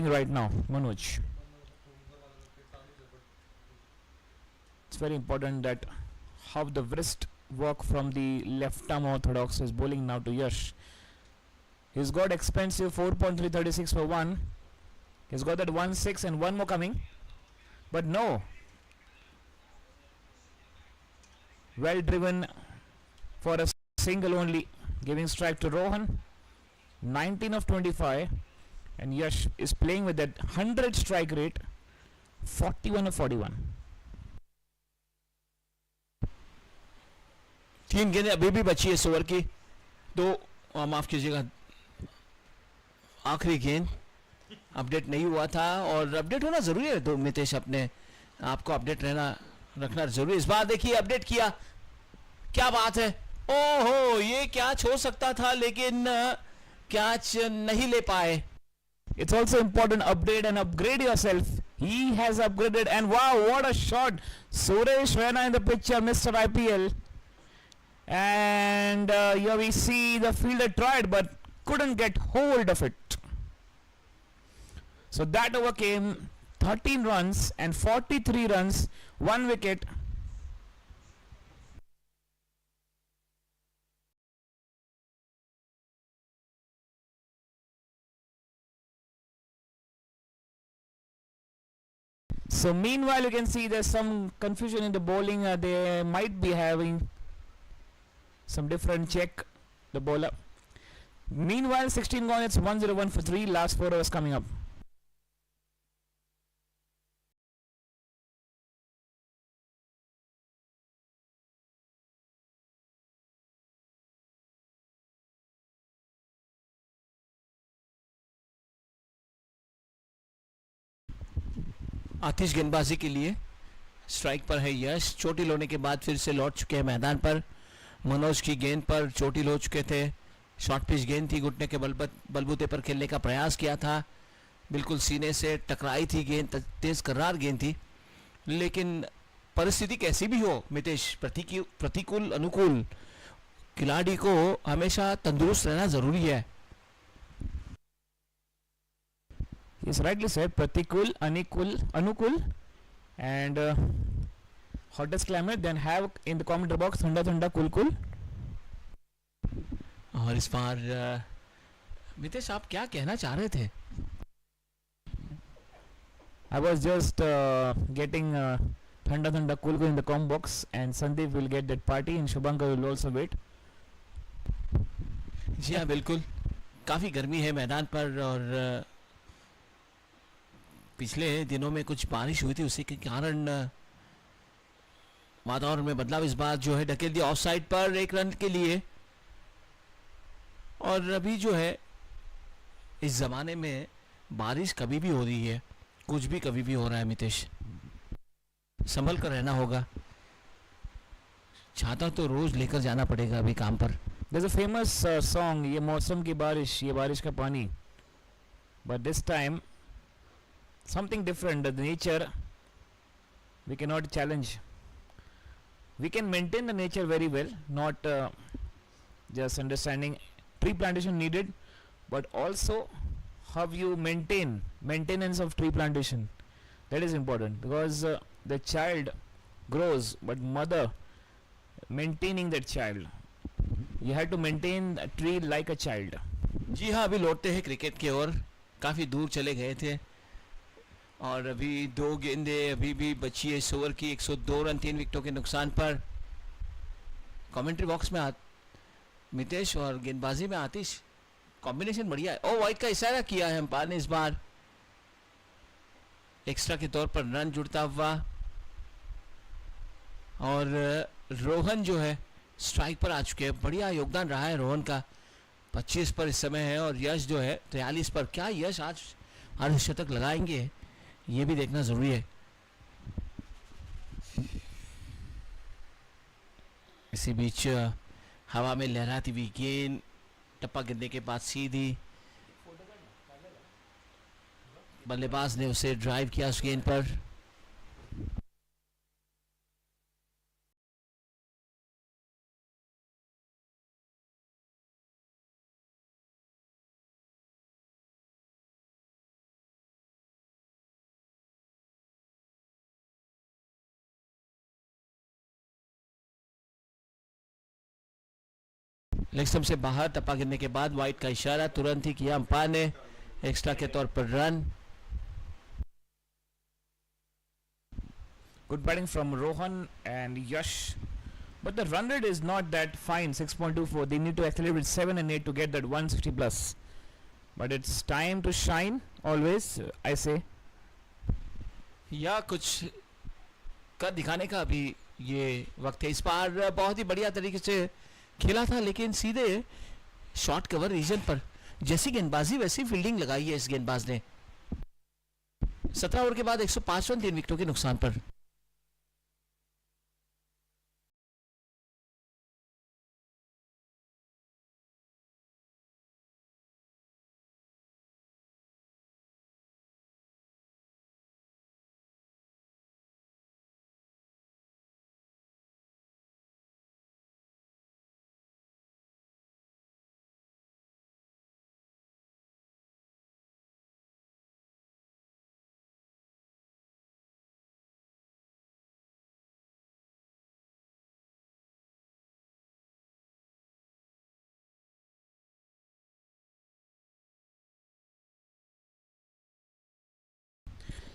bowling right now, Manoj. It's very important that how the wrist work from the left arm orthodox is bowling now to Yash. He's got expensive 4.336 for one. He's got that 1-6 and one more coming. But no. Well driven for a single only. Giving strike to Rohan. 19 of 25. And Yash is playing with that 100 strike rate. 41 of 41. 3 गेंदें अभी भी बची है इस over की. दो माफ कीजिएगा, आखिरी गेंद अपडेट नहीं हुआ था और अपडेट होना जरूरी है. तो मितेश अपने आपको अपडेट रखना जरूरी. इस बार देखिए अपडेट किया, क्या बात है. ओहो, ये कैच हो सकता था लेकिन कैच नहीं ले पाए. It's also important update and upgrade yourself. He has upgraded and wow, what a shot. Suresh Raina in the picture, Mr. IPL. And here we see the fielder tried but couldn't get hold of it. So that over came 13 runs and 43 runs, 1 wicket. So meanwhile you can see there's some confusion in the bowling. They might be having some different check, the bowler. Meanwhile 16 gone, it's 101 for 3, last 4 overs coming up. आतिश गेंदबाजी के लिए strike पर है यश. चोटिल होने के बाद फिर से लौट चुके हैं मैदान पर. मनोज की गेंद पर चोटिल हो चुके थे. शॉर्ट पिच गेंद थी, घुटने के बलबूते पर खेलने का प्रयास किया था. बिल्कुल सीने से टकराई थी गेंद, तेज करार गेंद थी. लेकिन परिस्थिति कैसी भी हो मितेश, प्रतिकूल अनुकूल, खिलाड़ी को हमेशा तंदुरुस्त रहना जरूरी है. Yes, rightly said. Pratikul, Anukul, and hottest climate. Then have in the comment box Thanda Kulkul. और इस बार मितेश आप क्या कहना चाह रहे थे? I was just getting Thanda Kulkul in the comment box, and Sandeep will get that party, and Shubhankar will also wait. जी हाँ बिल्कुल, काफ़ी गर्मी है मैदान पर और पिछले दिनों में कुछ बारिश हुई थी, उसी के कारण वातावरण में बदलाव इस बार जो है ढकेल दिया ऑफ साइड पर 1 रन के लिए. और अभी जो है इस ज़माने में बारिश कभी भी हो रही है, कुछ भी कभी भी हो रहा है मितेश, संभल कर रहना होगा. छाता तो रोज लेकर जाना पड़ेगा अभी काम पर. There's a famous song, ये मौसम की बारिश, ये बारिश का पानी. But this time something different. The nature we cannot challenge. We can maintain the nature very well, not just understanding tree plantation needed, but also how you maintenance of tree plantation. That is important because the child grows, but mother maintaining that child. You have to maintain a tree like a child. जी हाँ, अभी लौटते हैं cricket की ओर. काफ़ी दूर चले गए थे और अभी 2 गेंदें अभी भी बची है इस ओवर की. 102 रन 3 विकेटों के नुकसान पर. कमेंट्री बॉक्स में मितेश और गेंदबाजी में आतिश, कॉम्बिनेशन बढ़िया है. ओ वाइड का इशारा किया है अंपायर ने इस बार. एक्स्ट्रा के तौर पर रन जुड़ता हुआ और रोहन जो है स्ट्राइक पर आ चुके हैं. बढ़िया योगदान रहा है रोहन का. 25 पर इस समय है और यश जो है 43 पर. क्या यश आज अर्धशतक लगाएंगे, ये भी देखना जरूरी है. इसी बीच हवा में लहराती हुई गेंद टप्पा गिरने के बाद सीधी बल्लेबाज ने उसे ड्राइव किया उस गेंद पर. लेग स्टंप से बाहर, टप्पा गिरने के बाद वाइड का इशारा तुरंत ही किया अंपायर ने, एक्स्ट्रा के तौर पर run. Good batting from Rohan and Yash. But the run rate is not that fine, 6.24. They need to accelerate with 7 and 8 to get that 160 plus. But it's time to shine, always, I say. या कुछ कर दिखाने का अभी ये वक्त है। इस बार बहुत ही बढ़िया तरीके से खेला था, लेकिन सीधे शॉर्ट कवर रीजन पर जैसी गेंदबाजी वैसी फील्डिंग लगाई है इस गेंदबाज ने। 17 ओवर के बाद 105 रन 3 विकेटों के नुकसान पर।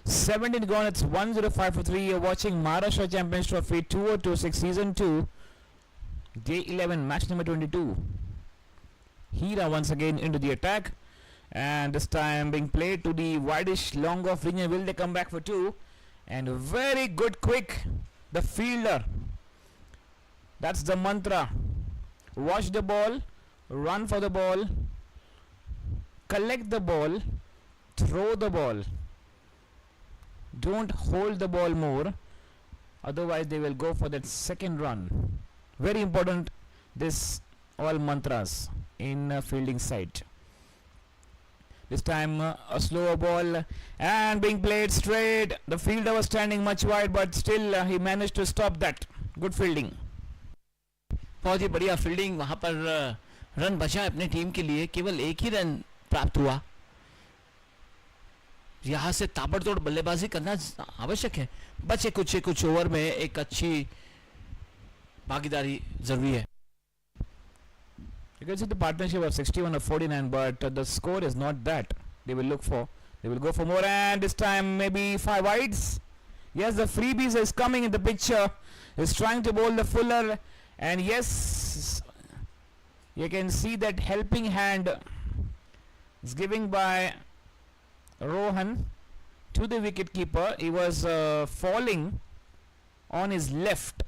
Seventeen gone, it's 105 for 3. You're watching Maharashtra Champions Trophy 2026 Season 2, Day 11, match number 22. Hira once again into the attack, and this time being played to the wideish long off region. Will they come back for 2? And very good quick, the fielder. That's the mantra. Watch the ball, run for the ball, collect the ball, throw the ball. Don't hold the ball more, otherwise they will go for that second run. Very important, this all mantras in fielding side. This time a slower ball and being played straight. The fielder was standing much wide, but still he managed to stop that. Good fielding. बहुत ही बढ़िया fielding, वहां पर run बचा अपने team के लिए, केवल एक ही रन प्राप्त हुआ। यहाँ से ताबड़तोड़ बल्लेबाजी करना आवश्यक है। बचे कुछ ओवर में एक अच्छी भागीदारी जरूरी है। You can see the partnership of 61 or 49, but the score is not that. They will look for, they will go for more, and this time maybe 5 wides. Yes, the freebies is coming in the picture. Is trying to bowl the fuller, and yes, you can see that helping hand is giving by Rohan to the wicket keeper. He was falling on his left,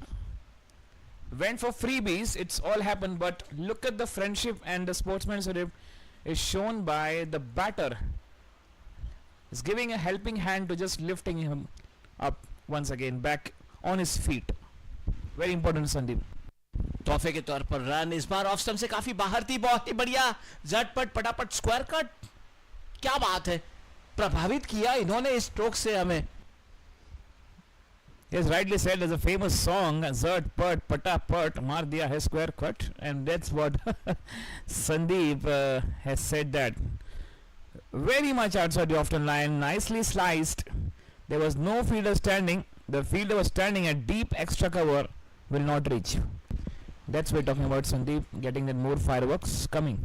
went for freebies. It's all happened, but look at the friendship and the sportsmanship is shown by the batter. He's giving a helping hand to just lifting him up once again back on his feet. Very important, Sandeep. तोहफे के तौर पर run इस बार off stump से काफी बाहर थी, बहुत ही बढ़िया झटपट पटापट स्क्वायर कट। क्या बात है, प्रभावित किया इन्होंने इस स्ट्रोक से हमें। Yes, rightly said. There's a famous song, Zert Pert Pata Pert Mar Diya Hai Square Cut, and that's what Sandeep has said that. Very much outside the off line, nicely sliced. There was no fielder standing. The fielder was standing at deep extra cover, will not reach. That's what we're talking about, Sandeep, getting that more fireworks coming.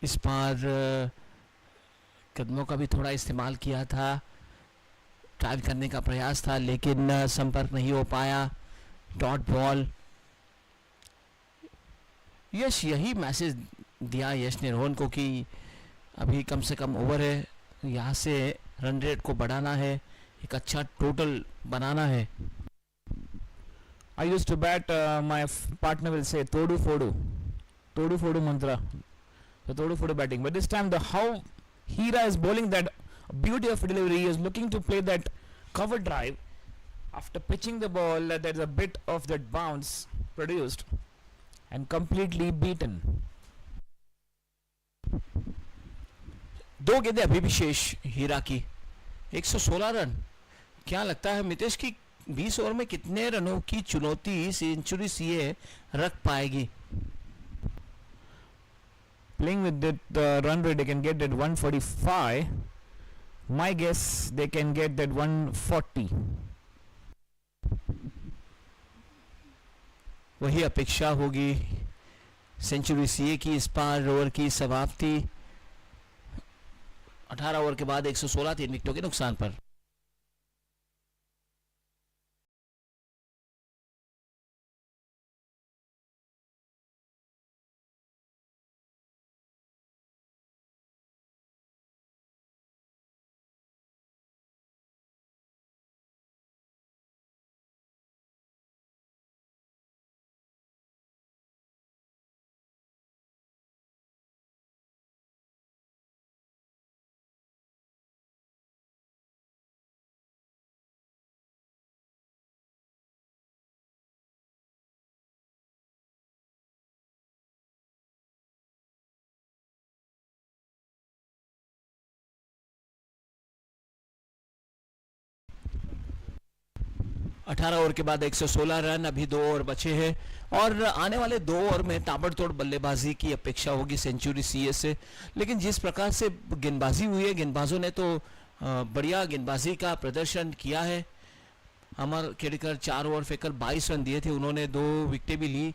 इस बार कदमों का भी थोड़ा इस्तेमाल किया था, drive करने का प्रयास था, लेकिन संपर्क नहीं हो पाया। Dot ball. यश यही मैसेज दिया यश ने रोहन को कि अभी कम से कम ओवर है, यहाँ से रन रेट को बढ़ाना है, एक अच्छा टोटल बनाना है। I used to bat, my partner will say Todu Fodu mantra, the Todu Fodu batting. But this time the how Hira is bowling that beauty of delivery. He is looking to play that cover drive. After pitching the ball, there's a bit of that bounce produced and completely beaten. दो गेंदें अभी भी शेष हीरा की, 116 run. क्या लगता है मितेश की 20 ओवर में कितने रनों की चुनौती सेंचुरी सीए रख पाएगी? Playing with that run rate, they can get that 145. My guess, they can get that 140. वही अपेक्षा होगी सेंचुरी सीए की। इस बार ओवर की समाप्ति 18 ओवर के बाद 116 3 विकेटों के नुकसान पर। अठारह ओवर के बाद 116 रन, अभी 2 ओवर बचे हैं और आने वाले 2 ओवर में ताबड़तोड़ बल्लेबाजी की अपेक्षा होगी सेंचुरी सीए से। लेकिन जिस प्रकार से गेंदबाजी हुई है, गेंदबाजों ने तो बढ़िया गेंदबाजी का प्रदर्शन किया है। अमर खेड़कर 4 ओवर फेंकर 22 रन दिए थे, उन्होंने 2 विकेटें भी ली।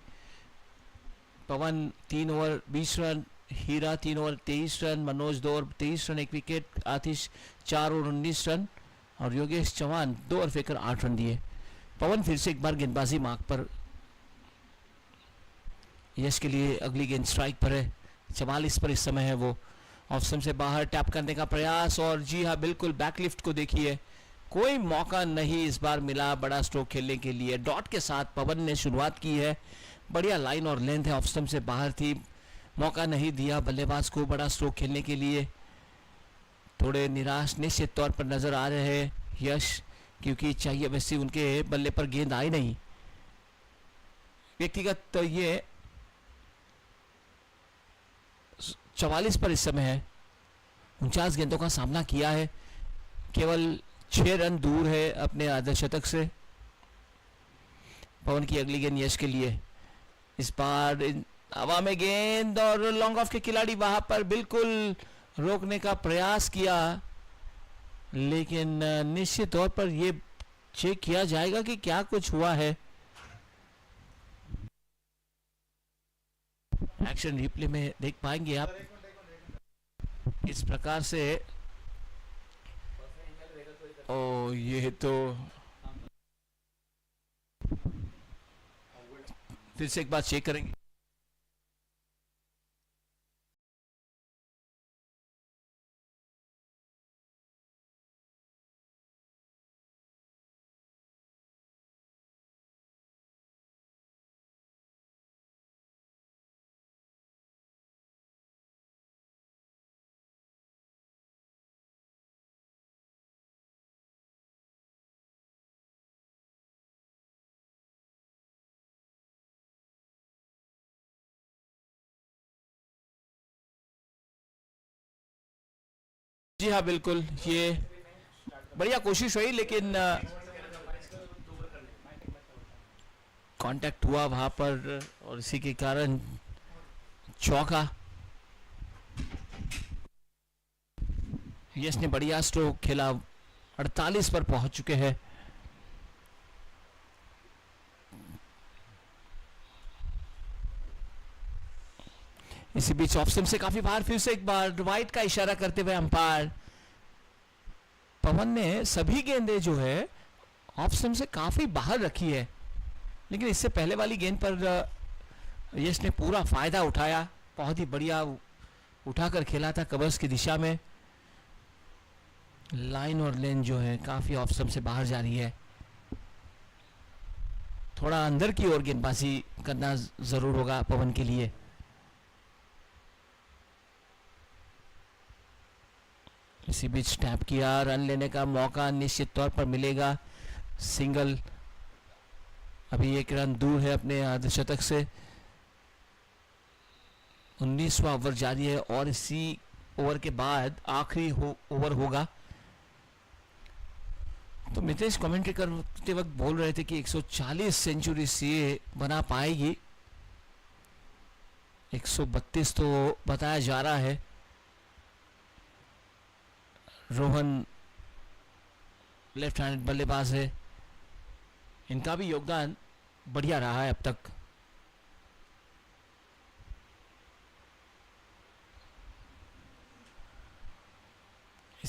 Pawan 3 over 20 run, Hira 3 over 23 run, Manoj 2 over 23 run 1 wicket, Atish 4 over 19 run और योगेश चौहान 2 ओवर फेंकर 8 रन दिए। पवन फिर से एक बार गेंदबाजी मार्ग पर, यश के लिए अगली गेंद स्ट्राइक पर है। 44 पर इस समय है वो। ऑफ स्टंप से बाहर टैप करने का प्रयास और जी हाँ बिल्कुल बैकलिफ्ट को देखिए, कोई मौका नहीं इस बार मिला बड़ा स्ट्रोक खेलने के लिए। डॉट के साथ पवन ने शुरुआत की है, बढ़िया लाइन और लेंथ है, ऑफ स्टंप से बाहर थी, मौका नहीं दिया बल्लेबाज को बड़ा स्ट्रोक खेलने के लिए। थोड़े निराश निश्चित तौर पर नजर आ रहे हैं यश, क्योंकि चाहिए वैसे उनके बल्ले पर गेंद आई नहीं। व्यक्तिगत तो ये 44 पर इस समय है, 49 गेंदों का सामना किया है, केवल 6 रन दूर है अपने अर्धशतक से। पवन की अगली गेंद यश के लिए, इस बार हवा में गेंद और लॉन्ग ऑफ के खिलाड़ी वहां पर बिल्कुल रोकने का प्रयास किया, लेकिन निश्चित तौर पर यह चेक किया जाएगा कि क्या कुछ हुआ है। एक्शन रिप्ले में देख पाएंगे आप इस प्रकार से। ओ ये तो फिर से एक बार चेक करेंगे। जी हाँ बिल्कुल, ये बढ़िया कोशिश हुई लेकिन कांटेक्ट हुआ वहां पर और इसी के कारण चौका। यश ने बढ़िया स्ट्रोक खेला, 48 पर पहुंच चुके हैं। इसी बीच ऑप्शन से काफी बाहर, फिर से एक बार वाइट का इशारा करते हुए अंपायर। पवन ने सभी गेंदें जो है ऑप्शन से काफी बाहर रखी है, लेकिन इससे पहले वाली गेंद पर यश ने पूरा फायदा उठाया, बहुत ही बढ़िया उठाकर खेला था कवर्स की दिशा में। लाइन और लेन जो है काफी ऑप्शन से बाहर जा रही है, थोड़ा अंदर की ओर गेंदबाजी करना जरूर होगा पवन के लिए। इसी बीच टैप किया, रन लेने का मौका निश्चित तौर पर मिलेगा। सिंगल, अभी 1 रन दूर है अपने अर्धशतक से। 19वां ओवर जारी है और इसी ओवर के बाद आखिरी ओवर होगा। तो मितेश कमेंट्री करते वक्त बोल रहे थे कि 140 सेंचुरी सीए बना पाएगी, 132 तो बताया जा रहा है। रोहन लेफ्ट हैंड बल्लेबाज है, इनका भी योगदान बढ़िया रहा है अब तक।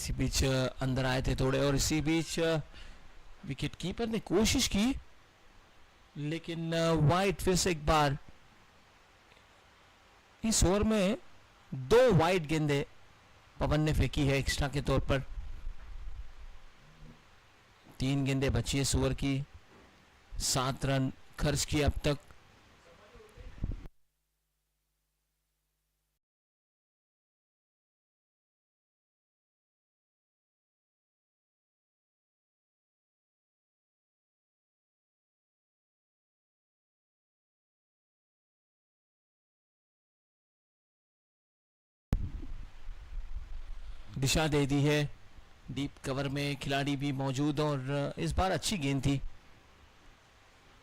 इसी बीच अंदर आए थे थोड़े, और इसी बीच विकेट कीपर ने कोशिश की, लेकिन वाइड फिर से एक बार। इस ओवर में 2 वाइड गेंदे पवन ने फेंकी है एक्स्ट्रा के तौर पर। 3 गेंदे बची है इस ओवर की, 7 रन खर्च किए अब तक। दिशा दे दी है, डीप कवर में खिलाड़ी भी मौजूद, और इस बार अच्छी गेंद थी।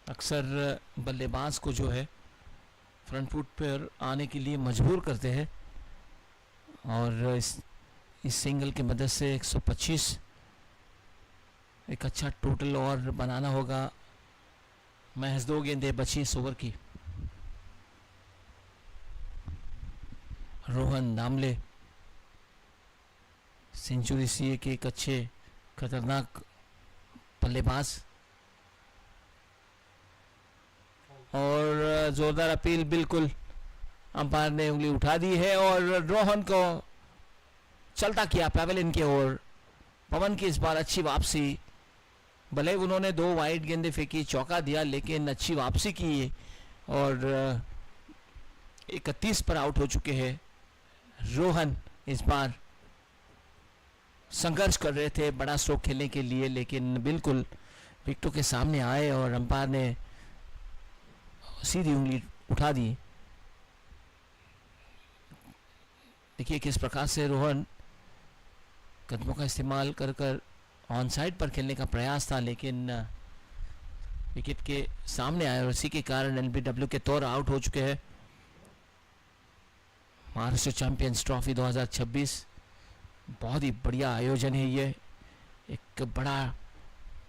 अक्सर बल्लेबाज को जो है फ्रंट फुट पर आने के लिए मजबूर करते हैं, और इस सिंगल की मदद से 125 एक अच्छा टोटल और बनाना होगा। महज 2 गेंदें बची इस ओवर की। रोहन दामले सेंचुरी सीए के एक अच्छे खतरनाक बल्लेबाज, और जोरदार अपील, बिल्कुल अंपायर ने उंगली उठा दी है और रोहन को चलता किया पैवेलियन की ओर। पवन की इस बार अच्छी वापसी, भले उन्होंने 2 वाइड गेंदे फेंकी, चौका दिया, लेकिन अच्छी वापसी की, और 31 पर आउट हो चुके हैं। रोहन इस बार संघर्ष कर रहे थे बड़ा स्ट्रोक खेलने के लिए, लेकिन बिल्कुल विकेटों के सामने आए और अंपायर ने सीधी उंगली उठा दी। देखिए किस प्रकार से रोहन कदमों का इस्तेमाल कर कर ऑन साइड पर खेलने का प्रयास था, लेकिन विकेट के सामने आए, और इसी के कारण एलबीडब्ल्यू के तौर आउट हो चुके हैं। महाराष्ट्र चैंपियंस ट्रॉफी 2026 बहुत ही बढ़िया आयोजन है ये, एक बड़ा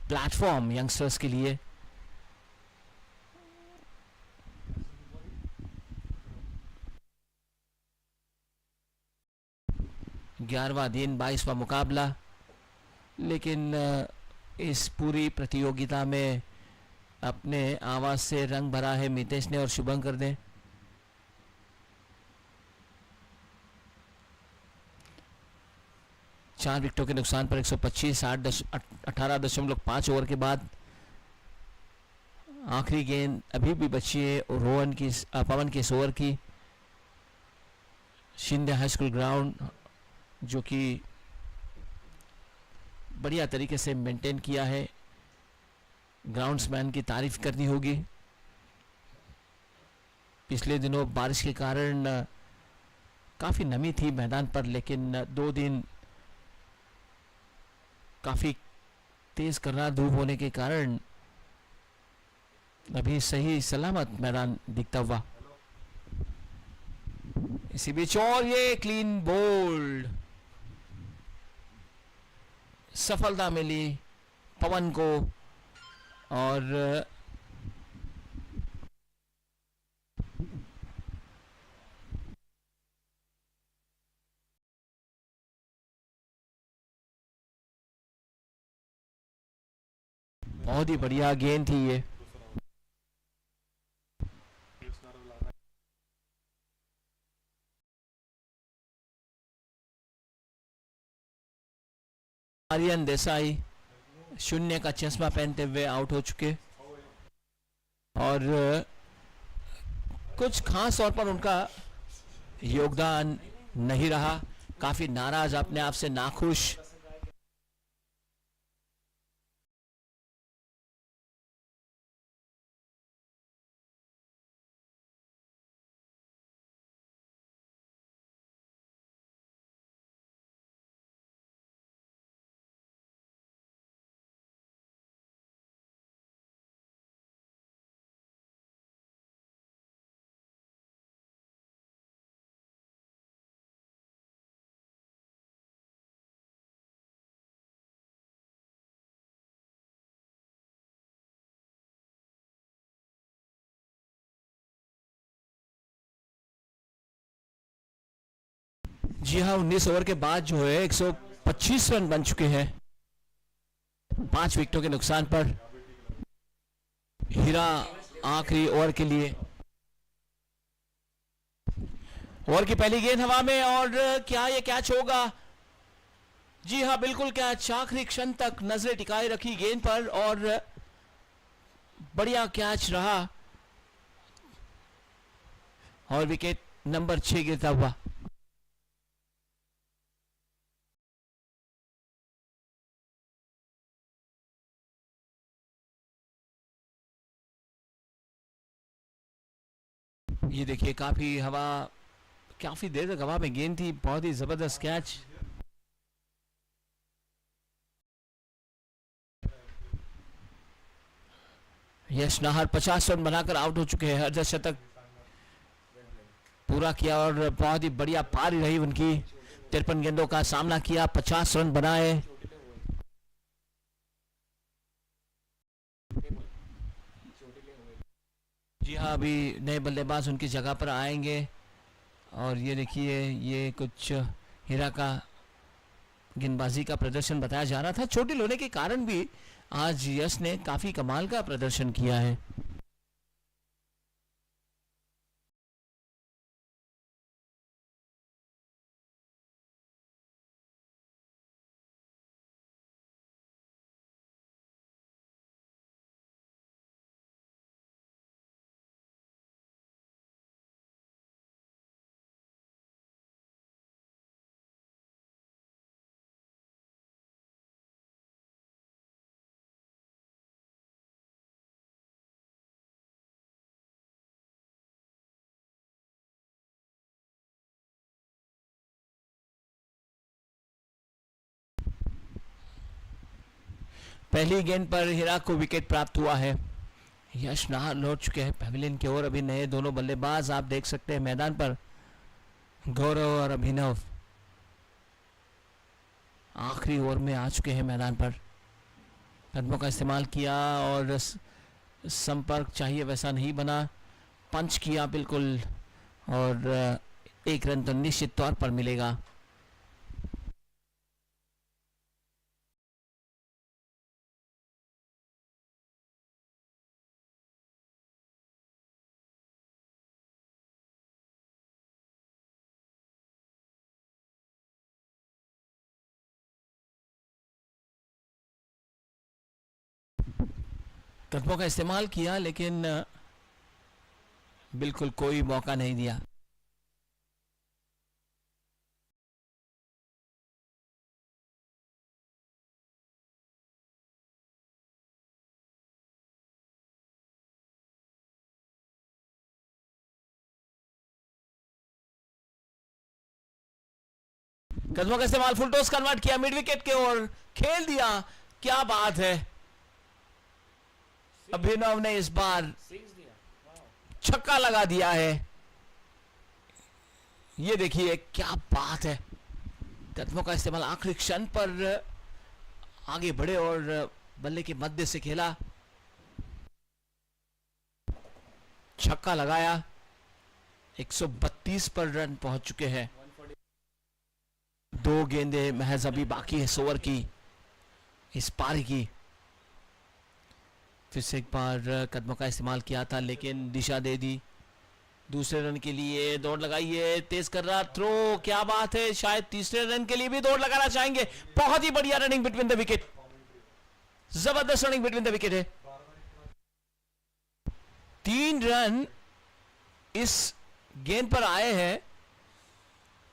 प्लेटफॉर्म यंगस्टर्स के लिए। ग्यारहवां दिन 22वां मुकाबला, लेकिन इस पूरी प्रतियोगिता में अपने आवाज से रंग भरा है मितेश ने और शुभंकर ने। चार विकेटों के नुकसान पर 125, 18.5 ओवर के बाद आखिरी गेंद अभी भी बची है रोहन की, पवन की इस ओवर की। शिंदे हाई स्कूल ग्राउंड जो कि बढ़िया तरीके से मेंटेन किया है, ग्राउंड्समैन की तारीफ करनी होगी। पिछले दिनों बारिश के कारण काफ़ी नमी थी मैदान पर, लेकिन 2 दिन काफ़ी तेज करार धूप होने के कारण अभी सही सलामत मैदान दिखता हुआ। इसी बीच और ये क्लीन बोल्ड, सफलता मिली पवन को, और बहुत ही बढ़िया गेंद थी ये। आर्यन देसाई 0 का चश्मा पहनते हुए आउट हो चुके, और कुछ खास तौर पर उनका योगदान नहीं रहा, काफी नाराज, अपने आप से नाखुश। जी हाँ, 19 ओवर के बाद जो है 25 रन बन चुके हैं 5 विकेटों के नुकसान पर। हीरा आखिरी ओवर के लिए, ओवर की पहली गेंद हवा में, और क्या ये कैच होगा? जी हां, बिल्कुल कैच। आखिरी क्षण तक नजरें टिकाए रखी गेंद पर और बढ़िया कैच रहा और विकेट नंबर 6 गिरता हुआ। ये देखिए, काफी देर तक हवा में गेंद थी, बहुत ही जबरदस्त कैच। यश नाहर 50 रन बनाकर आउट हो चुके हैं। अर्धशतक पूरा किया और बहुत ही बढ़िया पारी रही उनकी। 53 गेंदों का सामना किया, 50 रन बनाए। जी हाँ, अभी नए बल्लेबाज उनकी जगह पर आएंगे और ये देखिए, ये कुछ हीरा का गेंदबाजी का प्रदर्शन बताया जा रहा था। चोटिल होने के कारण भी आज यश ने काफी कमाल का प्रदर्शन किया है। पहली गेंद पर हीरा को विकेट प्राप्त हुआ है। यश नाहर लौट चुके हैं पैविलियन की ओर। अभी नए दोनों बल्लेबाज आप देख सकते हैं मैदान पर, गौरव और अभिनव आखिरी ओवर में आ चुके हैं मैदान पर। कदमों का इस्तेमाल किया और संपर्क चाहिए वैसा नहीं बना, पंच किया बिल्कुल, और एक रन तो निश्चित तौर पर मिलेगा। कदमों का इस्तेमाल किया लेकिन बिल्कुल कोई मौका नहीं दिया। कदमों का इस्तेमाल, फुल टॉस कन्वर्ट किया मिड विकेट के ओर, खेल दिया। क्या बात है, अभिनव ने इस बार छक्का लगा दिया है। ये देखिए क्या बात है, कदमों का इस्तेमाल आखिरी क्षण पर आगे बढ़े और बल्ले के मध्य से खेला, छक्का लगाया। 132 पर रन पहुंच चुके हैं। 2 गेंदें महज अभी बाकी है इस ओवर की, इस पारी की। फिर से एक बार कदमों का इस्तेमाल किया था लेकिन दिशा दे दी। दूसरे रन के लिए दौड़ लगाइए, तेज कर रहा थ्रो, क्या बात है, शायद तीसरे रन के लिए भी दौड़ लगाना चाहेंगे। बहुत ही बढ़िया रनिंग बिटवीन द विकेट, जबरदस्त रनिंग बिटवीन द विकेट है। 3 रन इस गेंद पर आए हैं।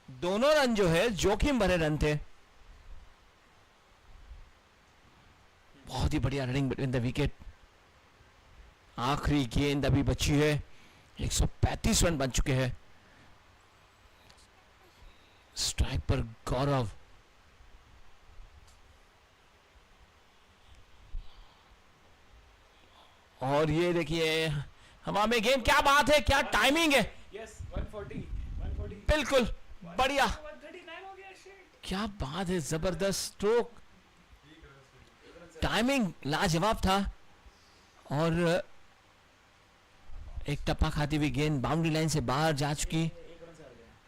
दोनों रन जो है जोखिम भरे रन थे। बहुत ही बढ़िया रनिंग बिटवीन द विकेट। आखिरी गेंद अभी बची है। 135 रन बन चुके हैं। स्ट्राइक पर गौरव, और ये देखिए हवा में गेंद, क्या बात है, क्या टाइमिंग है। यस 140 बिल्कुल बढ़िया, क्या बात है, जबरदस्त स्ट्रोक, टाइमिंग लाजवाब था। और एक टप्पा खाती हुई गेंद बाउंड्री लाइन से बाहर जा चुकी।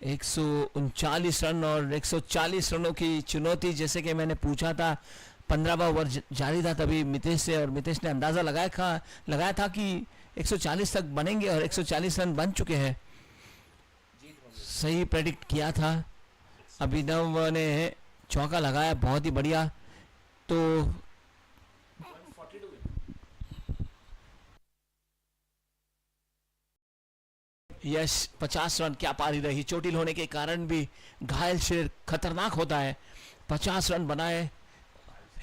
139 रन और 140 रनों की चुनौती, जैसे कि मैंने पूछा था, 15वां ओवर जारी था तभी मितेश से, और मितेश ने अंदाज़ा लगाया था कि 140 तक बनेंगे और 140 रन बन चुके हैं। सही प्रेडिक्ट किया था। अभिनव ने चौका लगाया, बहुत ही बढ़िया। तो यश 50 रन, क्या पारी रही। चोटिल होने के कारण भी घायल शेर खतरनाक होता है। 50 रन बनाए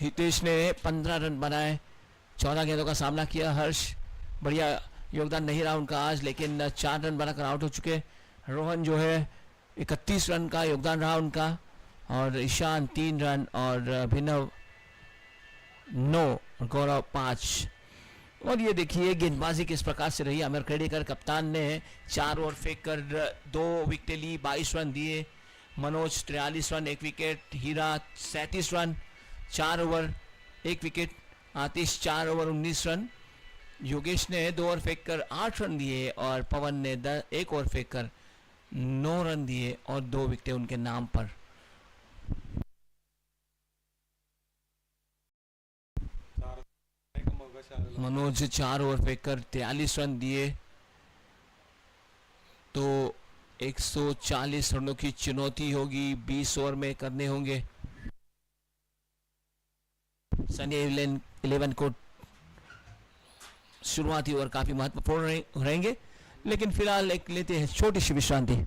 हितेश ने, 15 रन बनाए, 14 गेंदों का सामना किया। हर्ष बढ़िया योगदान नहीं रहा उनका आज, लेकिन 4 रन बनाकर आउट हो चुके। रोहन जो है 31 रन का योगदान रहा उनका, और ईशान 3 रन, और अभिनव 9, गौरव 5। और ये देखिए गेंदबाजी किस प्रकार से रही। अमर खेड़ेकर कप्तान ने 4 ओवर फेंक कर 2 विकेटें ली, 22 रन दिए। मनोज 43 रन 1 विकेट, हीरा 37 run 4 over 1 wicket, Atish 4 over 19 run, Yogesh ने 2 ओवर फेंक कर 8 रन दिए, और पवन ने 1 ओवर फेंक कर 9 रन दिए और 2 विकेटें उनके नाम पर। मनोज 4 ओवर फेंक कर 43 रन दिए। तो 140 रनों की चुनौती होगी, 20 ओवर में करने होंगे। सनी 11 को शुरुआती ओवर काफी महत्वपूर्ण रहेंगे, लेकिन फिलहाल एक लेते हैं छोटी सी विश्रांति।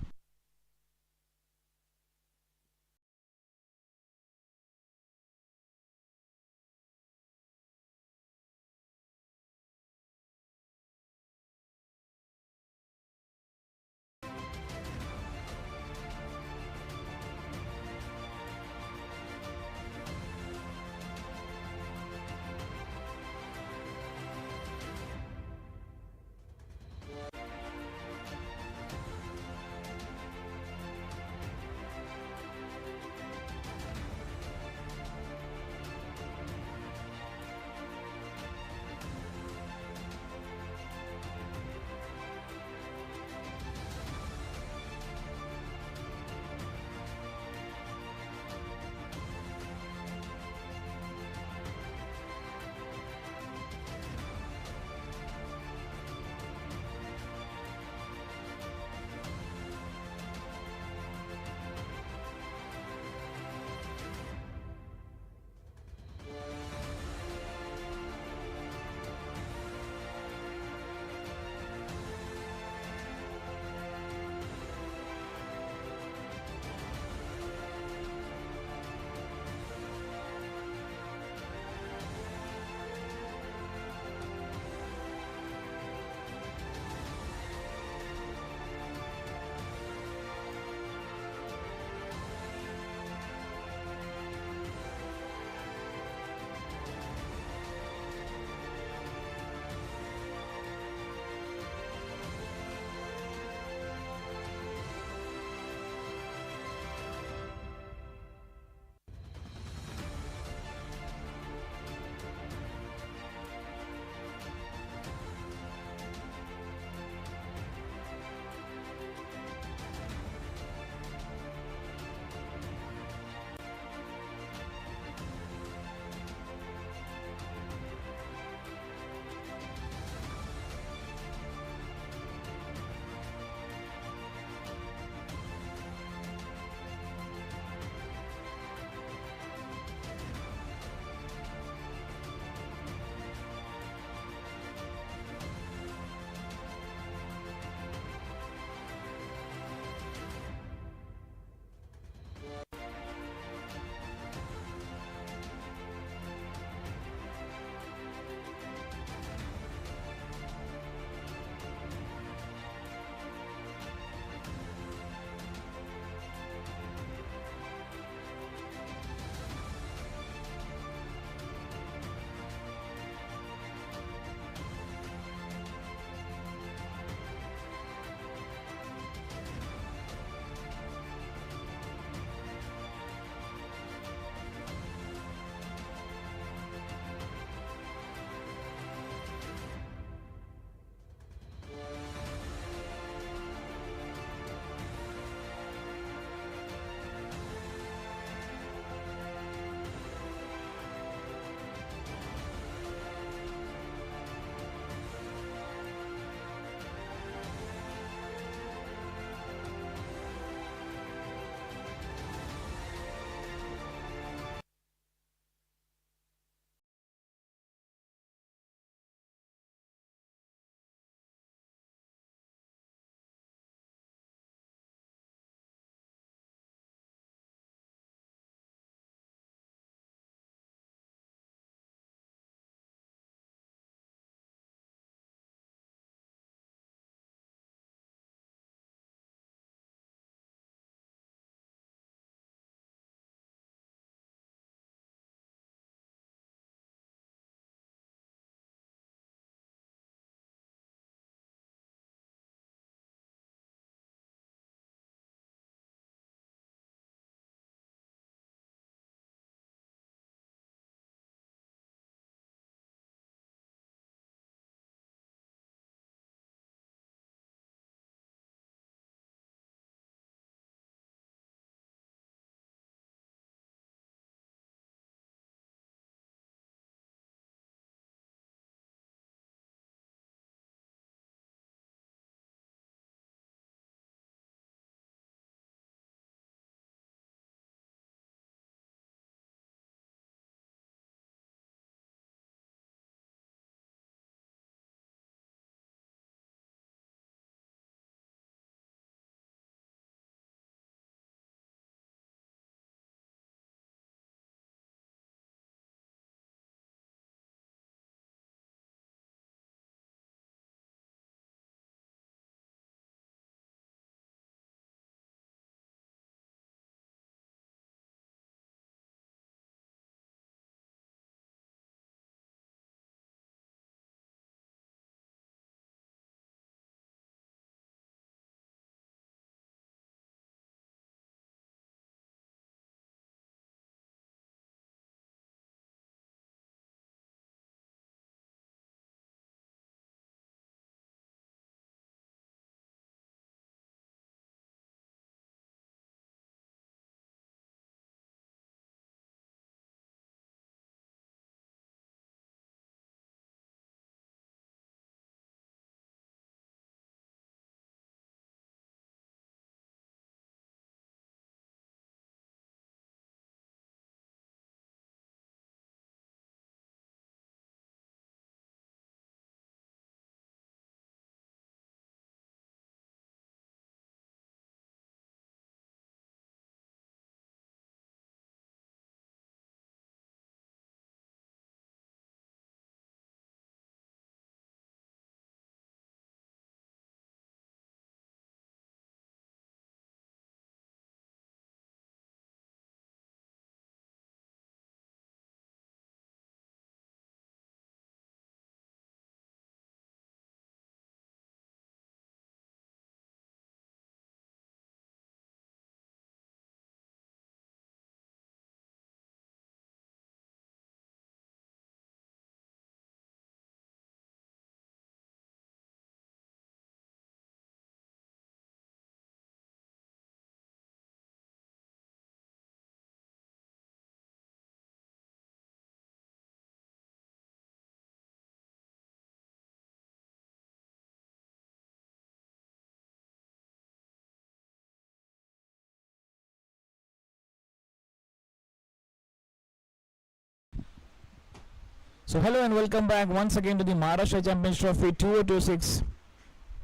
So hello and welcome back once again to the Maharashtra Champions Trophy 2026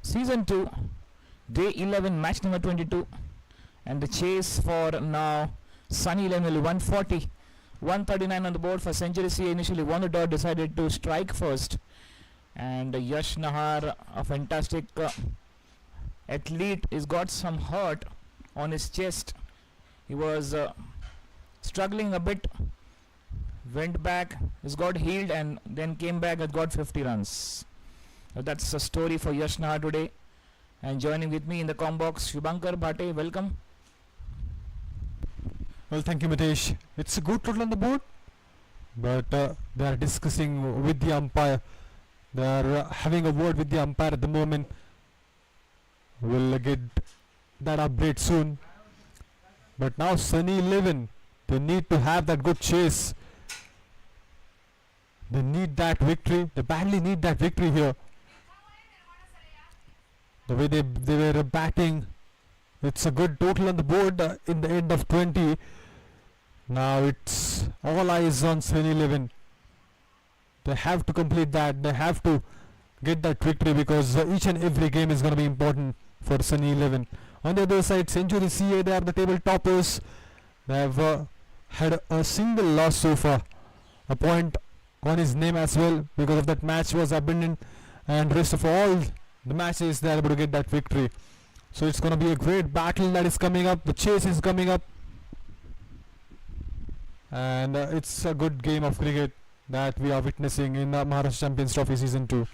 Season 2 Day 11 match number 22, and the chase for now Sunny 11 140 139 on the board for Century CA. Initially won the dot, decided to strike first, and Yash Nahar, a fantastic athlete, has got some hurt on his chest. He was struggling a bit, went back, has got healed, and then came back and got 50 runs. So that's a story for Yash Nahar today. And joining with me in the com box, Shubhankar Bhate, welcome. Well, thank you, Mitesh. It's a good total on the board, but they are discussing with the umpire. They are having a word with the umpire at the moment. We'll get that update soon. But now Sunny 11, they need to have that good chase. They need that victory. They badly need that victory here. The way they were batting, it's a good total on the board in the end of 20. Now it's all eyes on Sunny 11. They have to complete that. They have to get that victory because each and every game is going to be important for Sunny 11. On the other side, Century CA, they are the table toppers. They have had a single loss so far. A point on his name as well because of that match was abandoned, and rest of all the matches they are able to get that victory. So it's going to be a great battle that is coming up. The chase is coming up, and it's a good game of cricket that we are witnessing in Maharashtra Champions Trophy Season 2.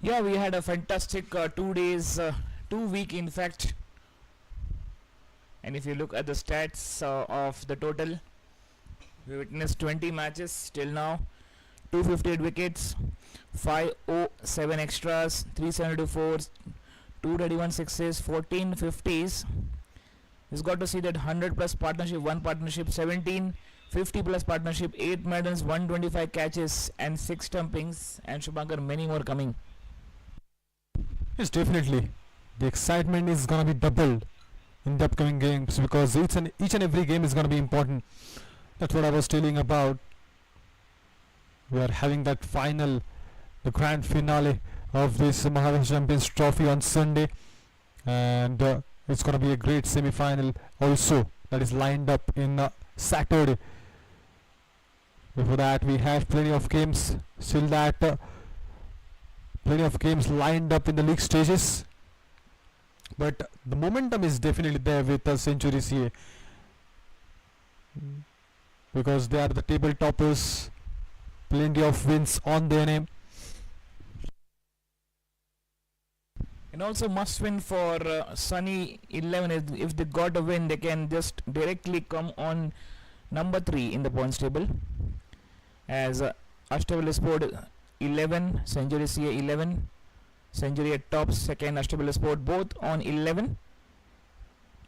Yeah, we had a fantastic 2 days, 2 week in fact. And if you look at the stats of the total, we witnessed 20 matches till now, 258 wickets, 507 extras, 372 fours, 231 sixes, 14 50s. He's got to see that 100 plus partnership, 1 partnership, 17 50 plus partnership, 8 medals, 125 catches and 6 stumpings, and Shubhankar, many more coming. Yes, definitely. The excitement is going to be doubled in the upcoming games because each and every game is going to be important. That's what I was telling about. We are having that final, the grand finale of this Maharashtra Champions Trophy on Sunday, and it's going to be a great semi-final also that is lined up in Saturday. Before that, we have plenty of games still that plenty of games lined up in the league stages, but the momentum is definitely there with Century CA because they are the table toppers. Plenty of wins on their name. And also must win for Sunny 11. If they got a win, they can just directly come on number 3 in the points table, as Ashtabal Sport 11, Century CA 11, Century at top, second Ashtabal Sport both on 11,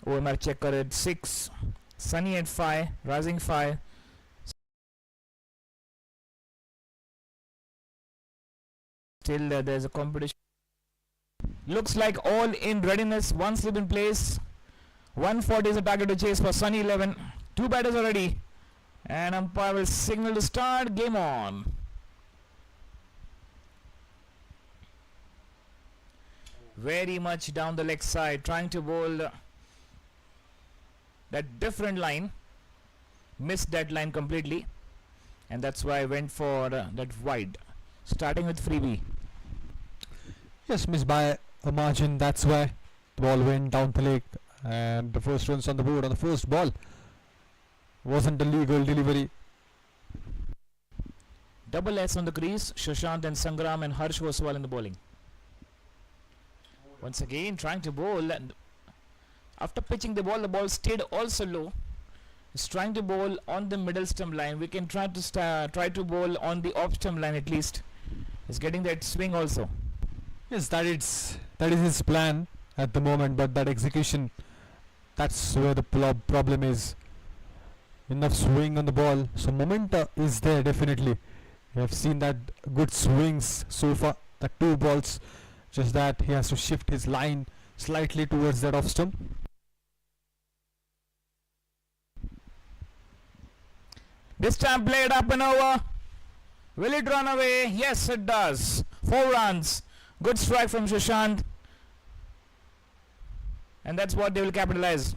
OMR Checker at 6, Sunny at 5, Rising 5, still there's a competition. Looks like all in readiness, one slip in place, 140 is a target to chase for Sunny 11, 2 batters are ready, and umpire will signal to start, game on. Very much down the leg side, trying to bowl that different line, missed that line completely, and that's why I went for that wide, starting with freebie. Yes, missed by a margin. That's why the ball went down the leg, and the first runs on the board on the first ball wasn't a legal delivery. Double S on the crease, Shashant and Sangram and Harsh Oswal in the bowling. Once again trying to bowl, and after pitching the ball stayed also low. He's trying to bowl on the middle stump line. We can try to bowl on the off stump line at least. He's getting that swing also. Yes, that is his plan at the moment, but that execution, that's where the problem is. Enough swing on the ball, so momentum is there definitely. We have seen that good swings so far, the 2 balls, just that he has to shift his line slightly towards that off stump. This time played up and over. Will it run away? Yes, it does. 4 runs. Good strike from Sushant. And that's what they will capitalize.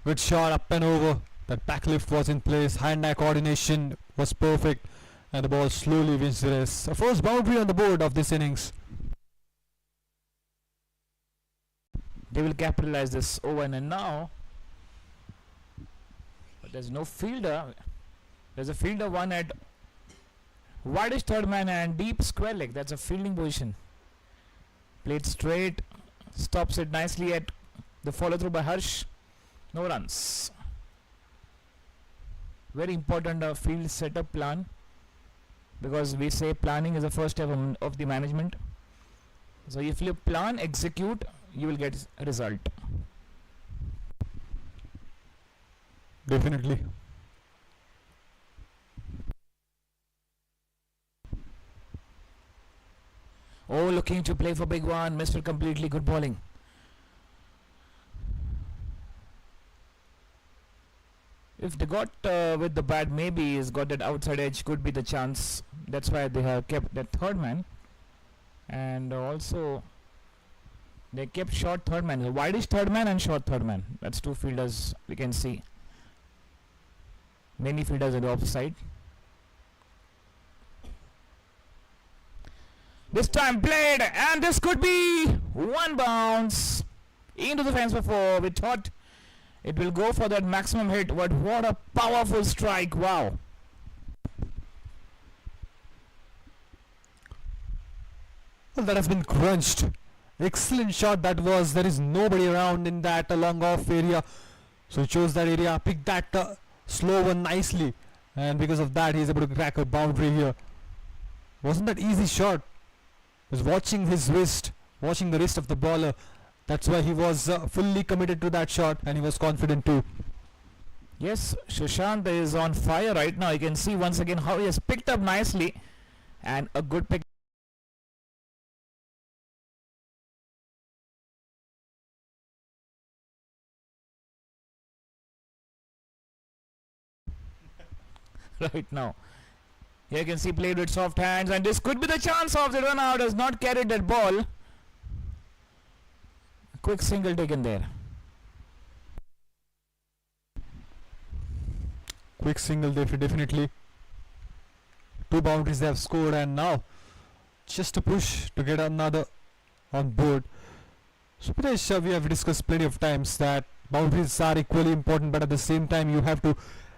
Good shot up and over. That back lift was in place. Hand-eye coordination was perfect. And the ball slowly wins the race. A first boundary on the board of this innings. They will capitalize this over and now. But there's no fielder. There's a fielder one at widest third man and deep square leg. That's a fielding position. Played straight. Stops it nicely at the follow through by Harsh. No runs. Very important field setup plan, because we say planning is the first step of the management. So if you plan, execute, you will get a result. Definitely. Oh, looking to play for big one. Missed it completely. Good bowling. If they got with the bat, maybe he's got that outside edge, could be the chance. That's why they have kept that third man. And also they kept short third man, the wideish third man and short third man. That's two fielders we can see. Many fielders at the offside. This time played, and this could be one bounce into the fence before. We thought it will go for that maximum hit, but what a powerful strike. Wow. Well, that has been crunched. Excellent shot that was. There is nobody around in that long off area, so he chose that area, picked that slow one nicely, and because of that he is able to crack a boundary here. Wasn't that easy shot? He was watching his wrist, watching the wrist of the bowler. That's why he was fully committed to that shot, and he was confident too. Yes, Sushant is on fire right now. You can see once again how he has picked up nicely, and a good pick. Right now. Here you can see played with soft hands, and this could be the chance of the run out. Has not carried that ball. Quick single taken there. Quick single there, definitely. 2 boundaries they have scored, and now just a push to get another on board. So Pritesh, we have discussed plenty of times that boundaries are equally important, but at the same time you have to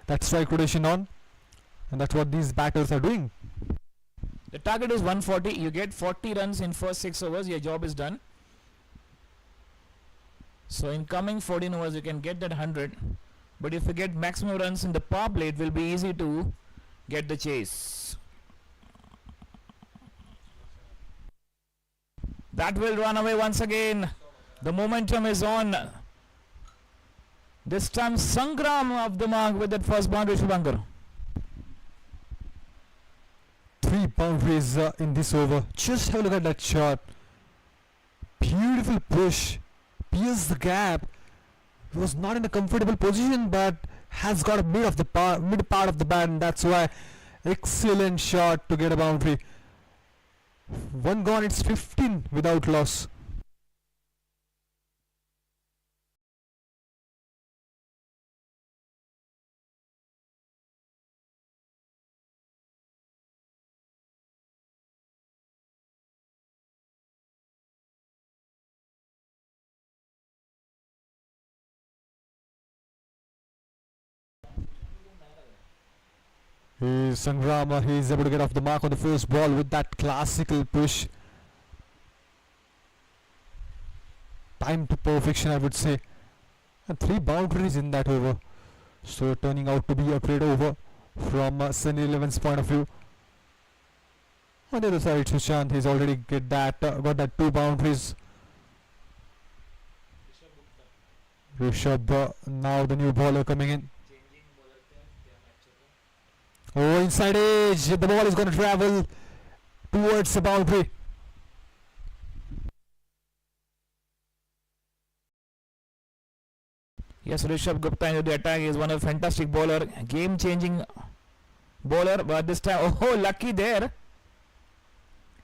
that strike rotation on, and that's what these batters are doing. The target is 140. You get 40 runs in first 6 overs. Your job is done. So in coming 14 overs you can get that 100, but if you get maximum runs in the power play, it will be easy to get the chase. That will run away once again. The momentum is on. This time Sangram of the mark with that first boundary, Shubhankar. 3 boundaries in this over. Just have a look at that shot. Beautiful push. Pierce the gap. He was not in a comfortable position, but has got a mid part of the bat, and that's why excellent shot to get a boundary. 1 gone, it's 15 without loss. Sangrama, he is able to get off the mark on the first ball with that classical push. Time to perfection, I would say. And 3 boundaries in that over. So turning out to be a great over from Sunny 11's point of view. On the other side, Sushant, he's already got that 2 boundaries. Rishabh, now the new bowler coming in. Oh, inside edge. The ball is going to travel towards the boundary. Yes, Rishabh Gupta into the attack is one of fantastic bowler. Game changing bowler, but this time, oh, lucky there.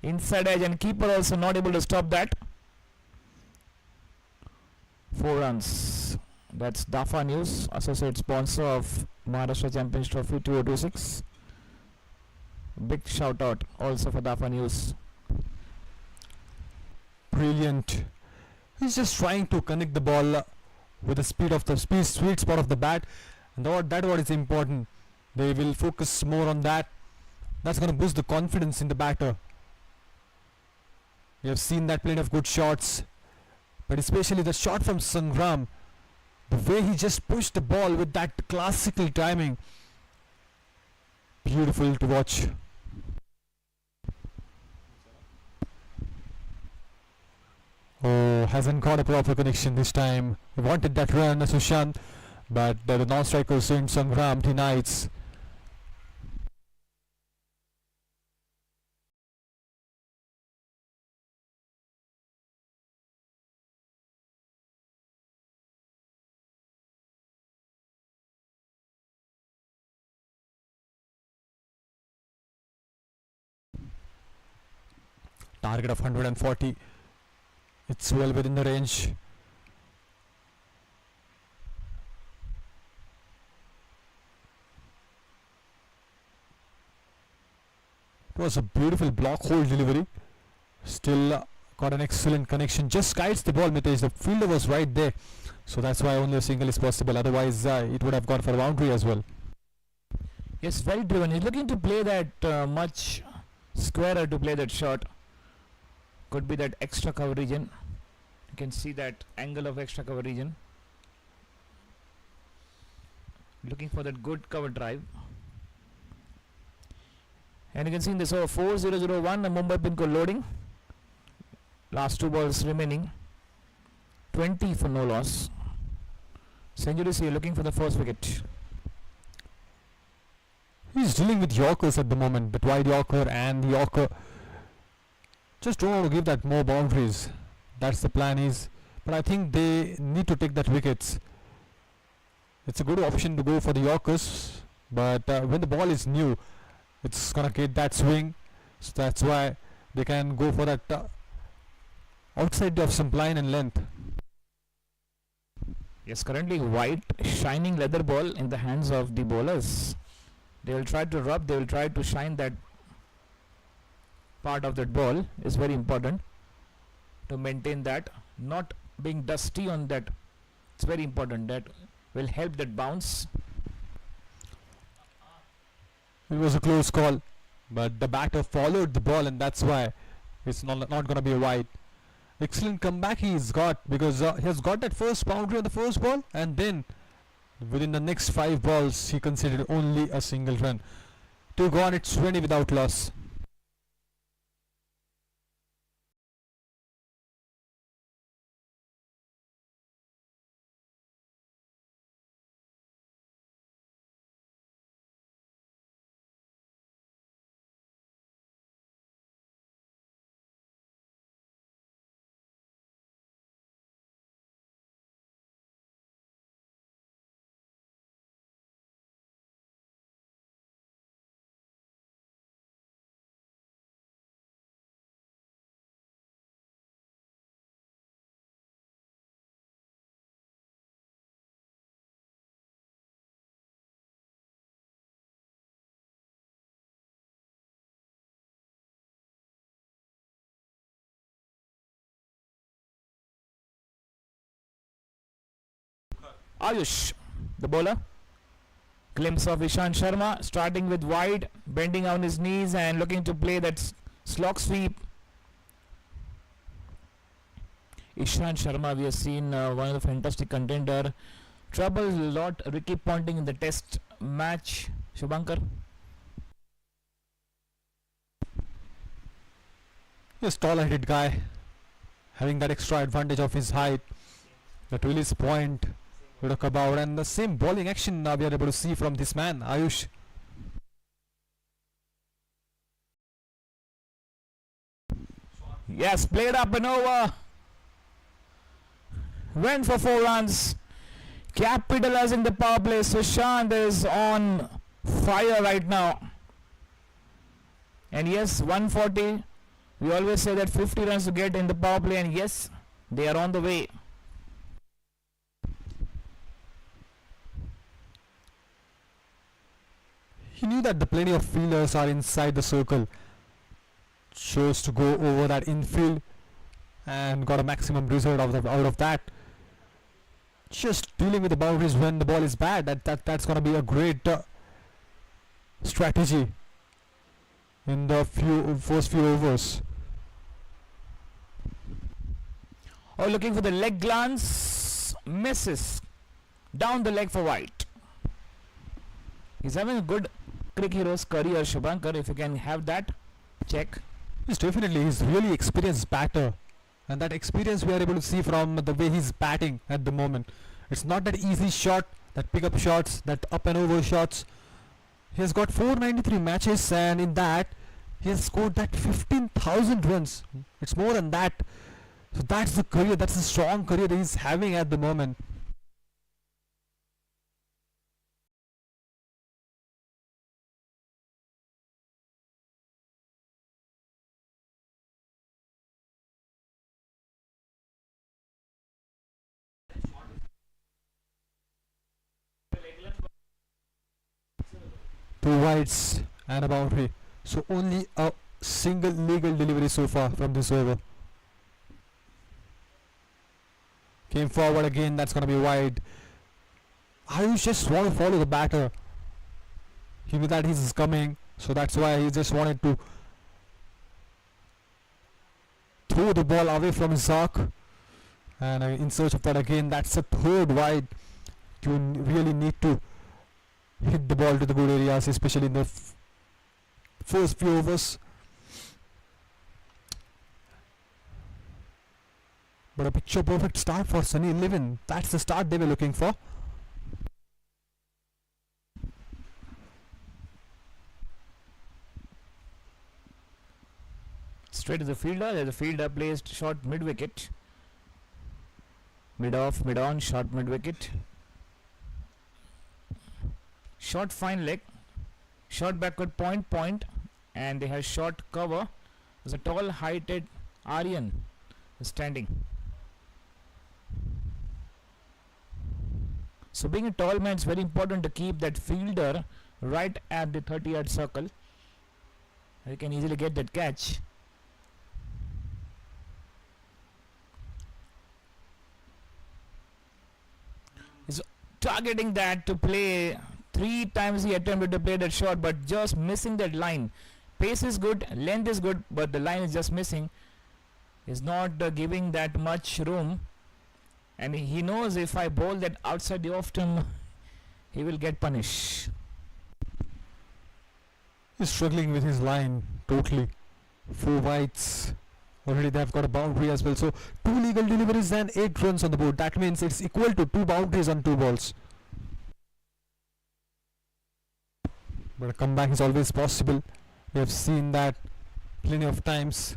Inside edge, and keeper also not able to stop that. 4 runs. That's Dafa News, associate sponsor of Maharashtra Champions Trophy 2026. Big shout out also for Dafa News. Brilliant. He's just trying to connect the ball with the speed of the sweet spot of the bat, and that what is important. They will focus more on that. That's going to boost the confidence in the batter. We have seen that plenty of good shots, but especially the shot from Sangram, the way he just pushed the ball with that classical timing, beautiful to watch. Oh, hasn't got a proper connection this time. He wanted that run, Sushant, but the non-striker Saint Sangram denies. Target of 140. It's well within the range. It was a beautiful block hole delivery. Still got an excellent connection. Just guides the ball, Mitesh. The fielder was right there. So that's why only a single is possible. Otherwise, it would have gone for a boundary as well. Yes, very driven. He's looking to play that much squarer to play that shot. Could be that extra cover region. You can see that angle of extra cover region. Looking for that good cover drive. And you can see in this over 4001, a Mumbai pin code loading. Last 2 balls remaining. 20 for no loss. Centuries here looking for the first wicket. He's dealing with Yorkers at the moment. That wide Yorker and the Yorker. Just don't want to give that more boundaries. That's the plan is. But I think they need to take that wickets. It's a good option to go for the Yorkers. But when the ball is new, it's gonna get that swing. So that's why they can go for that outside of some line and length. Yes, currently white shining leather ball in the hands of the bowlers. They will try to rub, they will try to shine that part of that ball. Is very important to maintain that, not being dusty on that. It's very important. That will help that bounce. It was a close call, but the batter followed the ball, and that's why it's not gonna be a wide. Excellent comeback he's got, because he has got that first boundary on the first ball, and then within the next 5 balls he conceded only a single run. To go on, it's 20 without loss. Ayush, the bowler. Glimpse of Ishan Sharma starting with wide, bending on his knees and looking to play that slog sweep. Ishan Sharma, we have seen one of the fantastic contender. Trouble a lot, Ricky Ponting in the test match. Shubhankar. Yes, tall-headed guy, having that extra advantage of his height. That release point we talk about, and the same bowling action now we are able to see from this man, Ayush. Yes, played up and over. Went for 4 runs. Capitalizing the power play. Sushant is on fire right now. And yes, 140. We always say that 50 runs to get in the power play, and yes, they are on the way. He knew that the plenty of fielders are inside the circle. Chose to go over that infield and got a maximum result out of that. Just dealing with the boundaries when the ball is bad. That's gonna be a great strategy in the first few overs. Oh, looking for the leg glance, misses down the leg for White. He's having a good Cricket Heroes career, Shubhankar. If you can have that, check. He's really experienced batter, and that experience we are able to see from the way he's batting at the moment. It's not that easy shot, that pick up shots, that up and over shots. He has got 493 matches, and in that he has scored that 15,000 runs. It's more than that. So that's the career, that's the strong career that he's having at the moment. Two wides and a boundary. So only a single legal delivery so far from this over. Came forward again, that's gonna be wide. Ayush just want to follow the batter. He knew that he's coming, so that's why he just wanted to throw the ball away from his arc. And in search of that again, that's a third wide. You really need to hit the ball to the good areas, especially in the first few overs. But a picture perfect start for Sunny 11. That's the start they were looking for. Straight to the fielder. The fielder placed short mid wicket. Mid off, mid on, short mid wicket. Short fine leg. Short backward point, and they have short cover. There's a tall heighted Aryan standing. So being a tall man, it's very important to keep that fielder right at the 30-yard circle. You can easily get that catch. He's targeting that to play. 3 times he attempted to play that shot, but just missing that line. Pace is good, length is good, but the line is just missing. He's not giving that much room, and he knows if I bowl that outside the off stump, he will get punished. He's struggling with his line totally. 4 wides. Already they have got a boundary as well. So 2 legal deliveries and 8 runs on the board. That means it's equal to 2 boundaries on 2 balls. But a comeback is always possible. We have seen that plenty of times.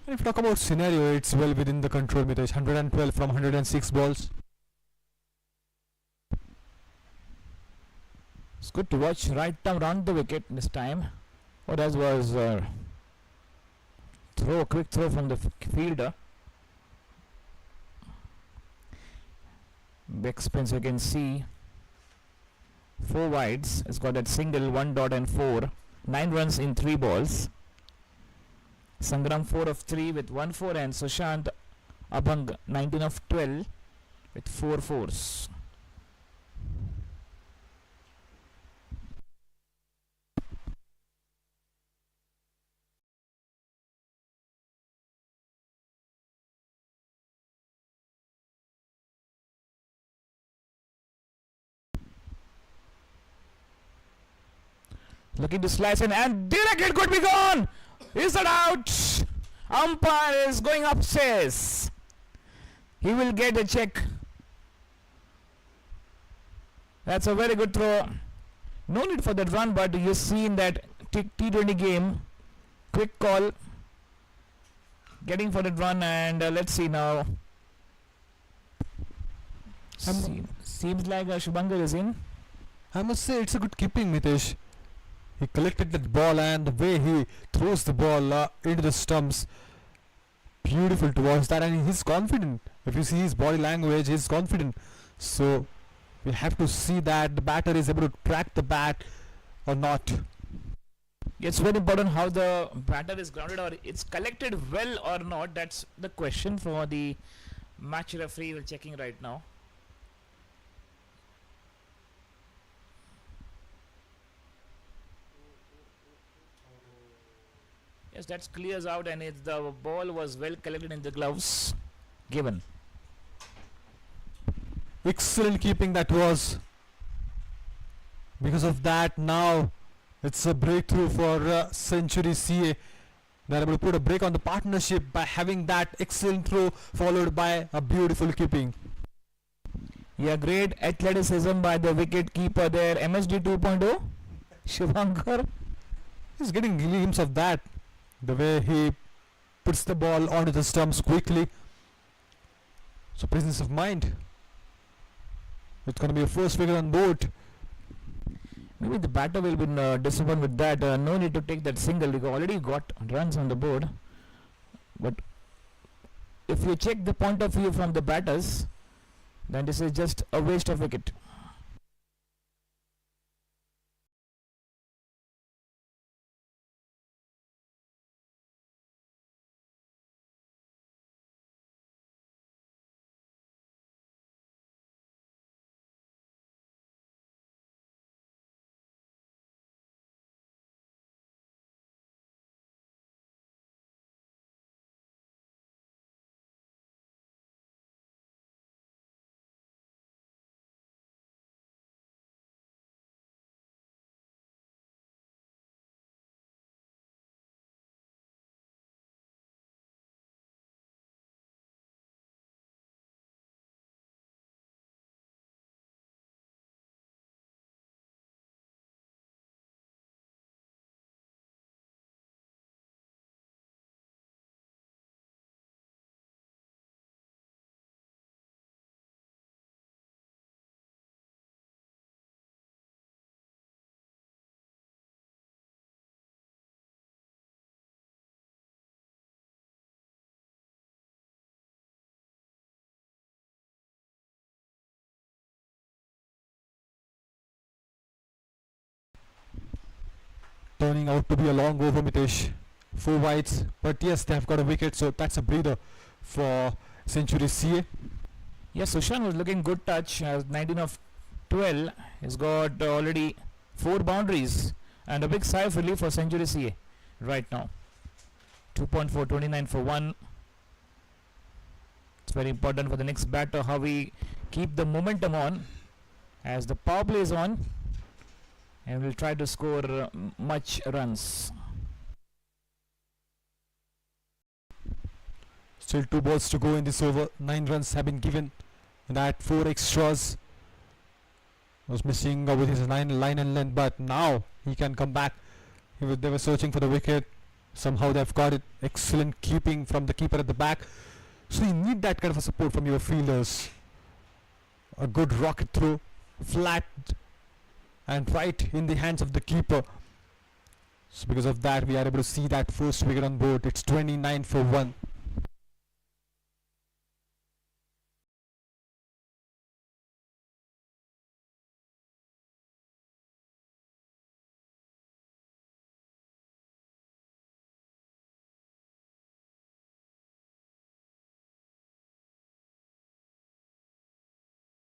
And if you talk about scenario, it's well within the control Mitesh. 112 from 106 balls. It's good to watch right down round the wicket this time. What else was quick throw from the fielder. Back spin, so you can see 4 wides. It's got that single, 1 dot and 4. 9 runs in 3 balls. Sangram 4 of 3 with 1 4, and Sushant Abhang 19 of 12 with 4 fours. Looking to slice in, and direct it could be gone. Is it out? Umpire is going upstairs. He will get a check. That's a very good throw. No need for that run, but you've seen that T20 game. Quick call. getting for that run, and let's see now. Seems like Shubhankar is in. I must say it's a good keeping, Mitesh. He collected that ball and the way he throws the ball into the stumps, beautiful to watch that, and he's confident. If you see his body language, he's confident. So we have to see that the batter is able to track the bat or not. It's very important how the batter is grounded, or it's collected well or not. That's the question for the match referee. We're checking right now. Yes, that clears out, and it's the ball was well collected in the gloves given. Excellent keeping that was. Because of that, now it's a breakthrough for Century CA. They're able to put a break on the partnership by having that excellent throw followed by a beautiful keeping. Yeah, great athleticism by the wicket keeper there. MSD 2.0, Shubhankar. He's getting a glimpse of that. The way he puts the ball onto the stumps quickly. So presence of mind. It's going to be a first wicket on board. Maybe the batter will be disappointed with that. No need to take that single. You already got runs on the board. But if you check the point of view from the batters, then this is just a waste of wicket. Turning out to be a long over, Mitesh. 4 wides, but yes, they have got a wicket, so that's a breather for Century CA. Yes, Sushan was looking good touch. 19 of 12. He's got already 4 boundaries and a big sigh of relief for Century CA right now. 2.4, 29 for 1. It's very important for the next batter how we keep the momentum on as the power play is on, and we'll try to score much runs. Still 2 balls to go in this over. 9 runs have been given in that 4 extras. Was missing with his line and length, but now he can come back. They were searching for the wicket. Somehow they've got it. Excellent keeping from the keeper at the back. So you need that kind of a support from your fielders. A good rocket throw, flat and right in the hands of the keeper. So because of that, we are able to see that first wicket on board. It's 29 for 1.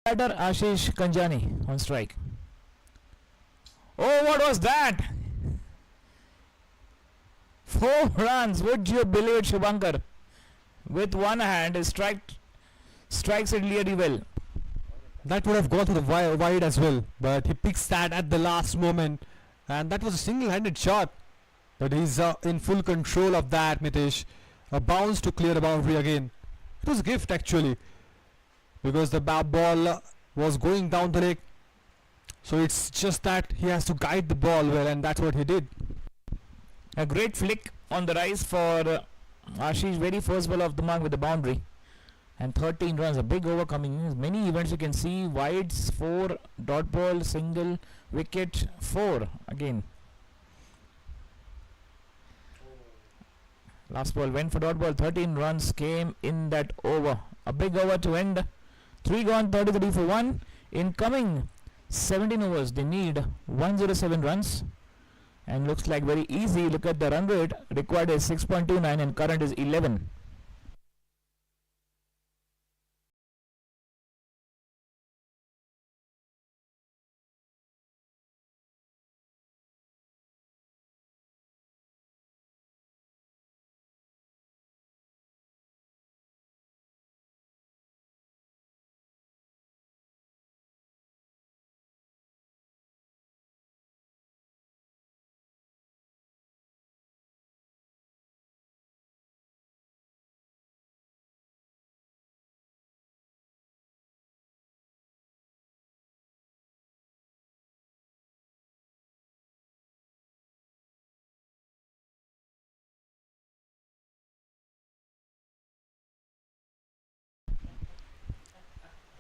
Batter Ashish Kanjani on strike. Oh, what was that? 4 runs. Would you believe it, Shubhankar? With one hand, he strikes it really well. That would have gone to the wide as well, but he picks that at the last moment, and that was a single-handed shot. But he's in full control of that, Mitesh. A bounce to clear the boundary again. It was a gift actually, because the ball was going down the leg. So it's just that he has to guide the ball well, and that's what he did. A great flick on the rise for Ashish very first ball off the mark with the boundary. And 13 runs, a big over coming in. Many events you can see, wides 4, dot ball, single, wicket 4 again. Last ball went for dot ball. 13 runs came in that over. A big over to end. 3 gone, 33 for 1. In coming 17 overs, they need 107 runs. And looks like very easy. Look at the run rate. Required is 6.29 and current is 11.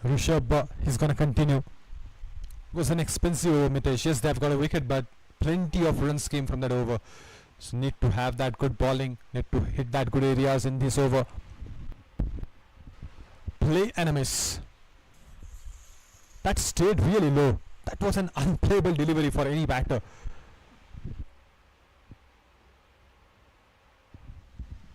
Rishabh, he's gonna continue. It was an expensive over, Mitesh. Yes, they've got a wicket, but plenty of runs came from that over. So need to have that good bowling, need to hit that good areas in this over. Play and a miss. That stayed really low. That was an unplayable delivery for any batter.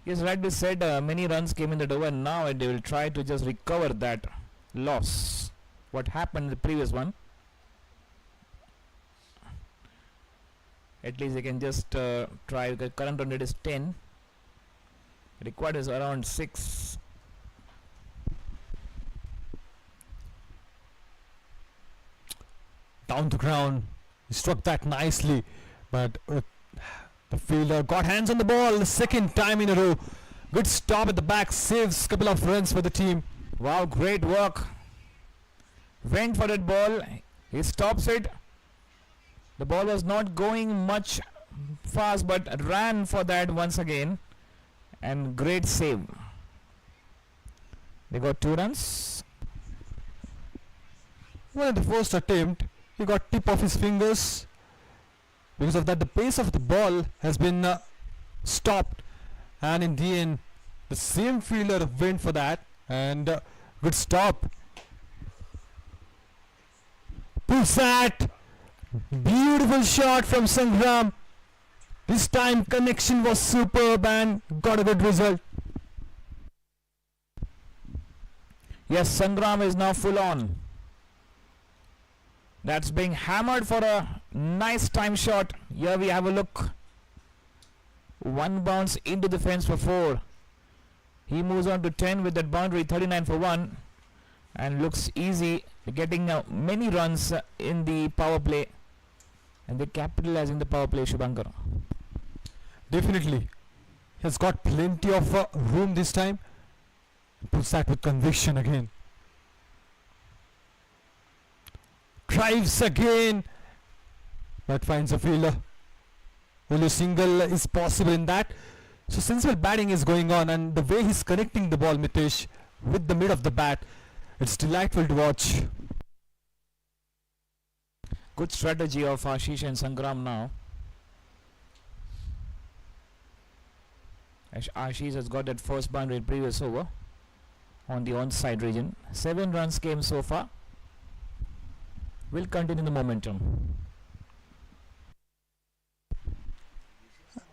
Yes, rightly said, many runs came in that over and now they will try to just recover that loss. What happened in the previous one. At least they can just try. The current run rate is 10. Required is around 6. Down the ground, he struck that nicely, but the fielder got hands on the ball the second time in a row. Good stop at the back, saves a couple of runs for the team. Wow, great work. Went for that ball. He stops it. The ball was not going much fast, but ran for that once again. And great save. They got 2 runs. Well, at the first attempt, he got tip of his fingers. Because of that, the pace of the ball has been stopped. And in the end, the same fielder went for that. And good stop. Pulls that. Beautiful shot from Sangram. This time connection was superb and got a good result. Yes, Sangram is now full on. That's being hammered for a nice time shot. Here we have a look. One bounce into the fence for 4. He moves on to 10 with that boundary, 39 for 1. And looks easy, getting many runs in the power play. And they capitalize in the power play, Shubhankar. Definitely. He has got plenty of room this time. Puts that with conviction again. Drives again. But finds a fielder. Only a single is possible in that. So sensible batting is going on, and the way he's connecting the ball, Mitesh, with the mid of the bat, it's delightful to watch. Good strategy of Ashish and Sangram now. Ashish has got that first boundary in previous over on the onside region. 7 runs came so far. Will continue the momentum.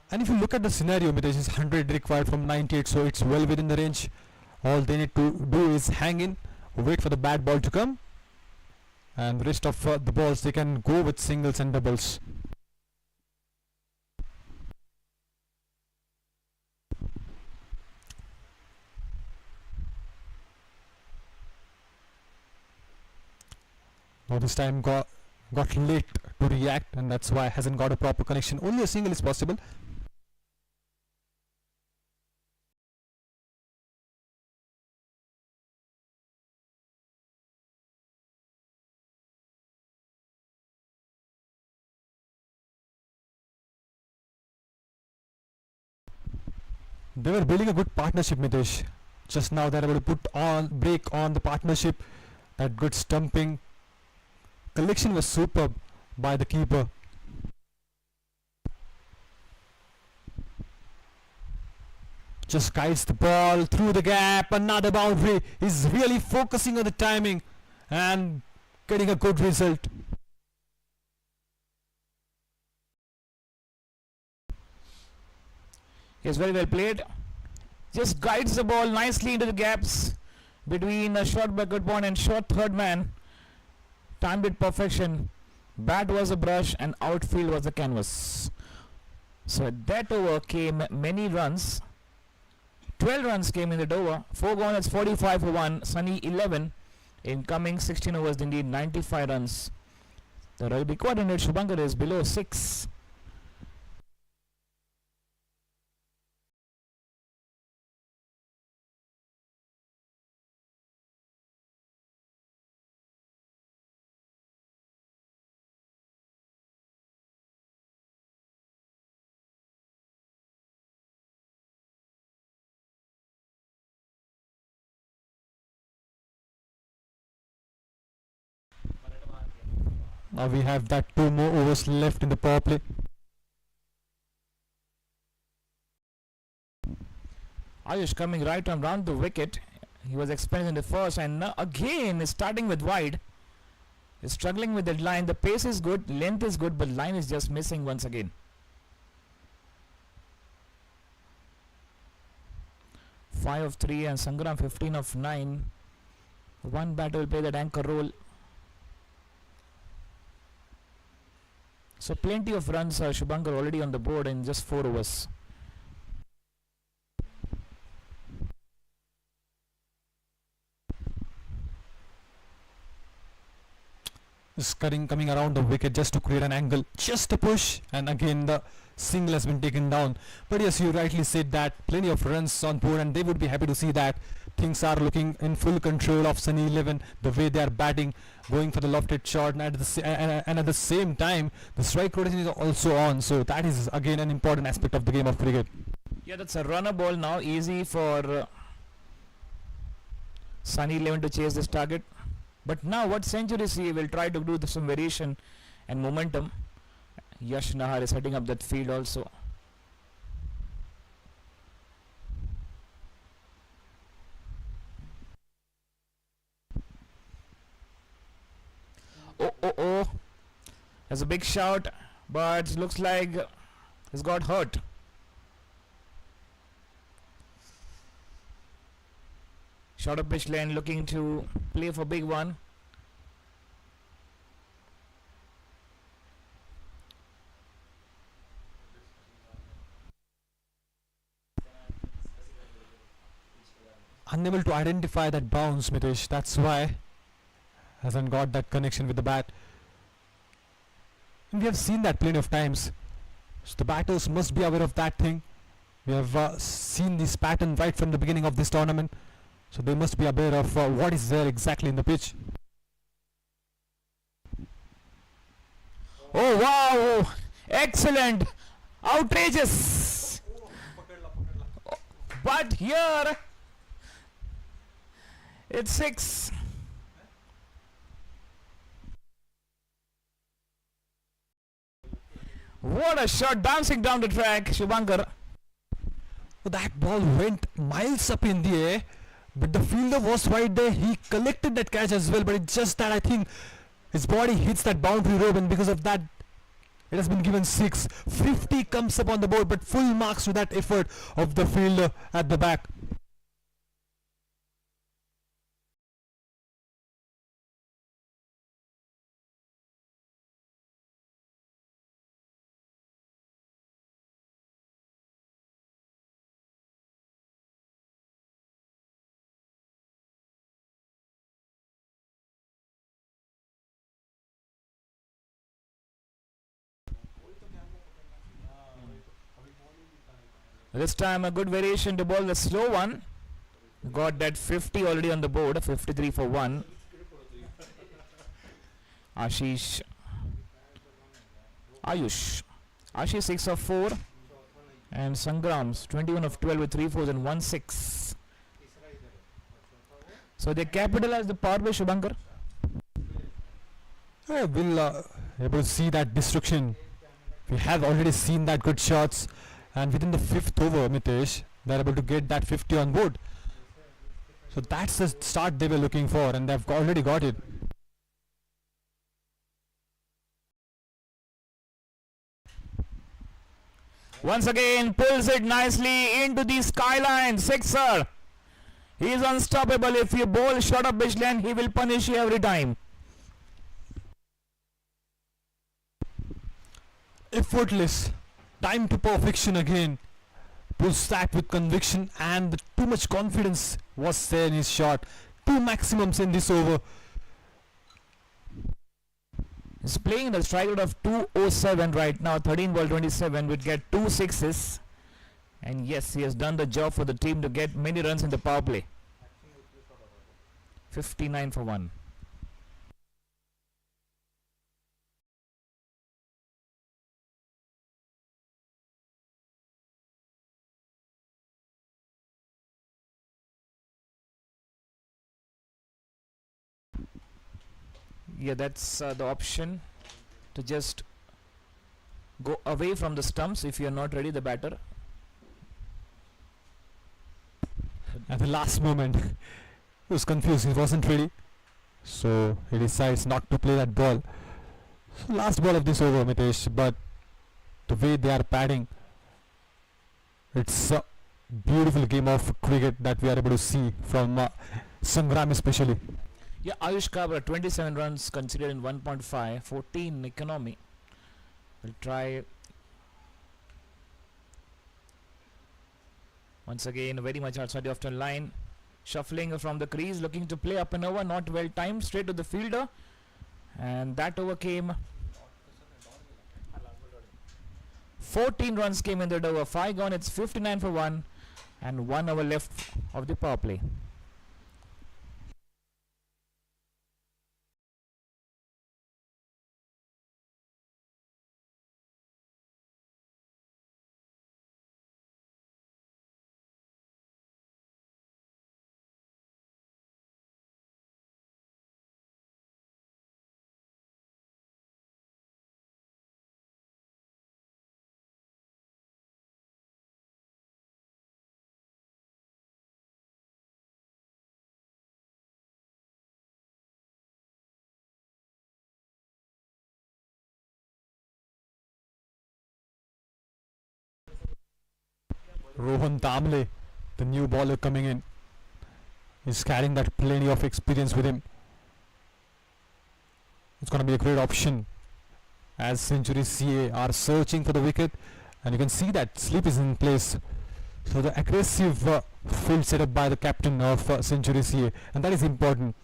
And if you look at the scenario, Mitesh, is 100 required from 98, so it's well within the range. All they need to do is hang in, wait for the bad ball to come, and the rest of the balls they can go with singles and doubles. Now this time got late to react, and that's why hasn't got a proper connection. Only a single is possible. They were building a good partnership, Mitesh. Just now they're able to put on break on the partnership. That good stumping collection was superb by the keeper. Just guides the ball through the gap. Another boundary. He's really focusing on the timing and getting a good result. Yes, very well played. Just guides the ball nicely into the gaps between a short backward point and short third man. Timed it perfection. Bat was a brush and outfield was the canvas. So at that over came many runs. 12 runs came in that over. 4 gone, that's 45 for 1. Sunny 11. Incoming 16 overs, indeed 95 runs. The required run rate Shubhankar is below 6. Now we have that 2 more overs left in the power play. Ayush coming right on round the wicket. He was expended in the first and now again is starting with wide. Is struggling with that line. The pace is good, length is good, but line is just missing once again. 5 of 3 and Sangram 15 of 9. One batter will play that anchor role. So plenty of runs, Shubhankar already on the board in just 4 overs. Just coming around the wicket just to create an angle, just a push, and again the single has been taken down. But yes, you rightly said that plenty of runs on board and they would be happy to see that. Things are looking in full control of Sunny 11, the way they are batting, going for the lofted shot, and at the same time the strike rotation is also on, so that is again an important aspect of the game of cricket. Yeah, that's a runner ball now, easy for Sunny 11 to chase this target. But now what centuries he will try to do some variation and momentum. Yash Nahar is setting up that field also. Oh. There's a big shout, but looks like he's got hurt. Short of pitch lane, looking to play for big one. Unable to identify that bounce, Mitesh, that's why hasn't got that connection with the bat. And we have seen that plenty of times, so the batters must be aware of that thing. We have seen this pattern right from the beginning of this tournament, so they must be aware of what is there exactly in the pitch. Oh wow, excellent, outrageous. But here it's 6. What a shot, bouncing down the track, Shubhankar. That ball went miles up in the air, but the fielder was right there. He collected that catch as well, but it's just that I think his body hits that boundary rope, and because of that it has been given 6. 50 comes up on the board, but full marks to that effort of the fielder at the back. This time a good variation to ball the slow one. Got that 50 already on the board, 53 for 1. Ayush 6 of 4. And Sangrams 21 of 12 with 3 fours and 1 6. So they capitalized the power play, Shubhankar. We'll able to see that destruction. We have already seen that good shots, and within the fifth over, Mitesh, they're able to get that 50 on board. So that's the start they were looking for, and they've already got it. Once again pulls it nicely into the skyline. Sixer. He is unstoppable. If you bowl short of baseline, he will punish you every time. Effortless. Time to perfection again. Pulls that with conviction, and too much confidence was there in his shot. Two maximums in this over. He's playing the strike rate of 207 right now. 13 ball 27 would get 2 sixes. And yes, he has done the job for the team to get many runs in the power play. 59 for 1. Yeah, that's the option, to just go away from the stumps if you are not ready, the batter. At the last moment, he was confused. He wasn't ready, so he decides not to play that ball. So last ball of this over, Mitesh. But the way they are batting, it's a beautiful game of cricket that we are able to see from Sangram especially. Yeah, Ayush Kabra 27 runs considered in 1.5, 14 economy. We'll try once again, very much outside the off-turn line. Shuffling from the crease, looking to play up and over, not well timed, straight to the fielder. And that over came. 14 runs came in that over, 5 gone, it's 59 for 1. And 1 over left of the power play. Rohan Damle, the new bowler coming in, is carrying that plenty of experience with him. It's going to be a great option as Century CA are searching for the wicket, and you can see that sleep is in place. So the aggressive field setup by the captain of Century CA, and that is important.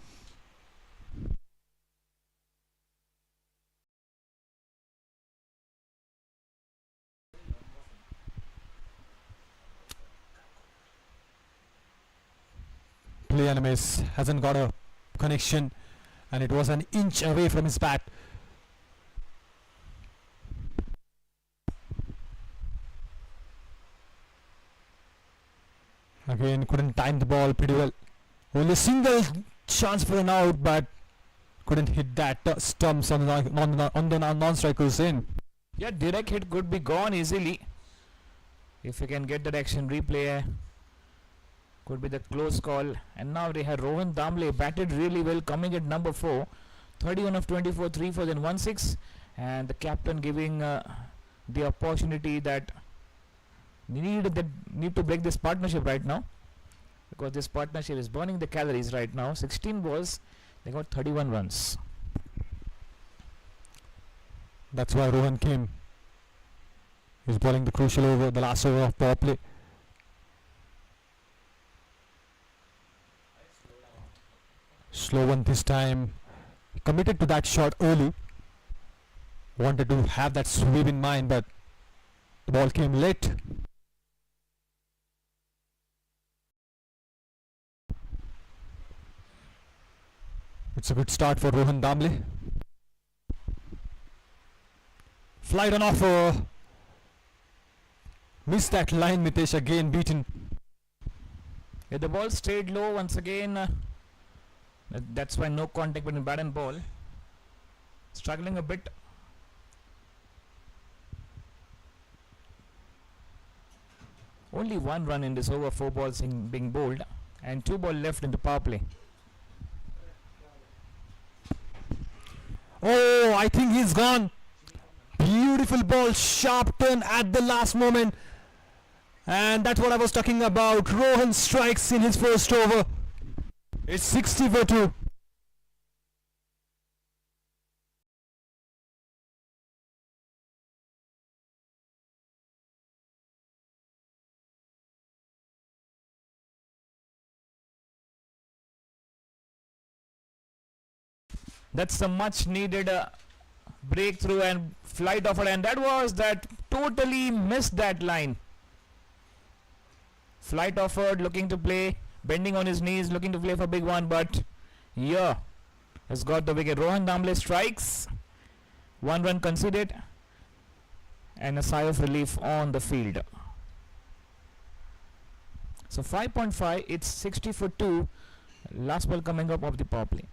Play and a miss, hasn't got a connection, and it was an inch away from his bat. Again, couldn't time the ball pretty well. Only a single chance for an out, but couldn't hit that stumps on the non-strikers in. Yeah, direct hit could be gone easily. If you can get that action replay, could be the close call. And now they have Rohan Damle batted really well, coming at number 4. 31 of 24, 3 4 then 1 6. And the captain giving the opportunity that need to break this partnership right now, because this partnership is burning the calories right now. 16 balls, they got 31 runs. That's why Rohan came. He's bowling the crucial over, the last over of power play. Slow one this time. Committed to that shot early. Wanted to have that sweep in mind, but the ball came late. It's a good start for Rohan Damle. Flight on offer. Missed that line, Mitesh, again beaten. Yeah, the ball stayed low once again. That's why no contact between bat and ball. Struggling a bit. Only one run in this over, 4 balls being bowled, and 2 balls left in the power play. Oh, I think he's gone. Beautiful ball, sharp turn at the last moment. And that's what I was talking about. Rohan strikes in his first over. It's 60 for 2. That's a much needed breakthrough and flight offer, and that totally missed that line. Flight offered, looking to play, bending on his knees, looking to play for big one, but yeah, has got the wicket. Rohan Damble strikes, 1 run conceded, and a sigh of relief on the field. So 5.5, it's 60 for 2. Last ball coming up of the power play.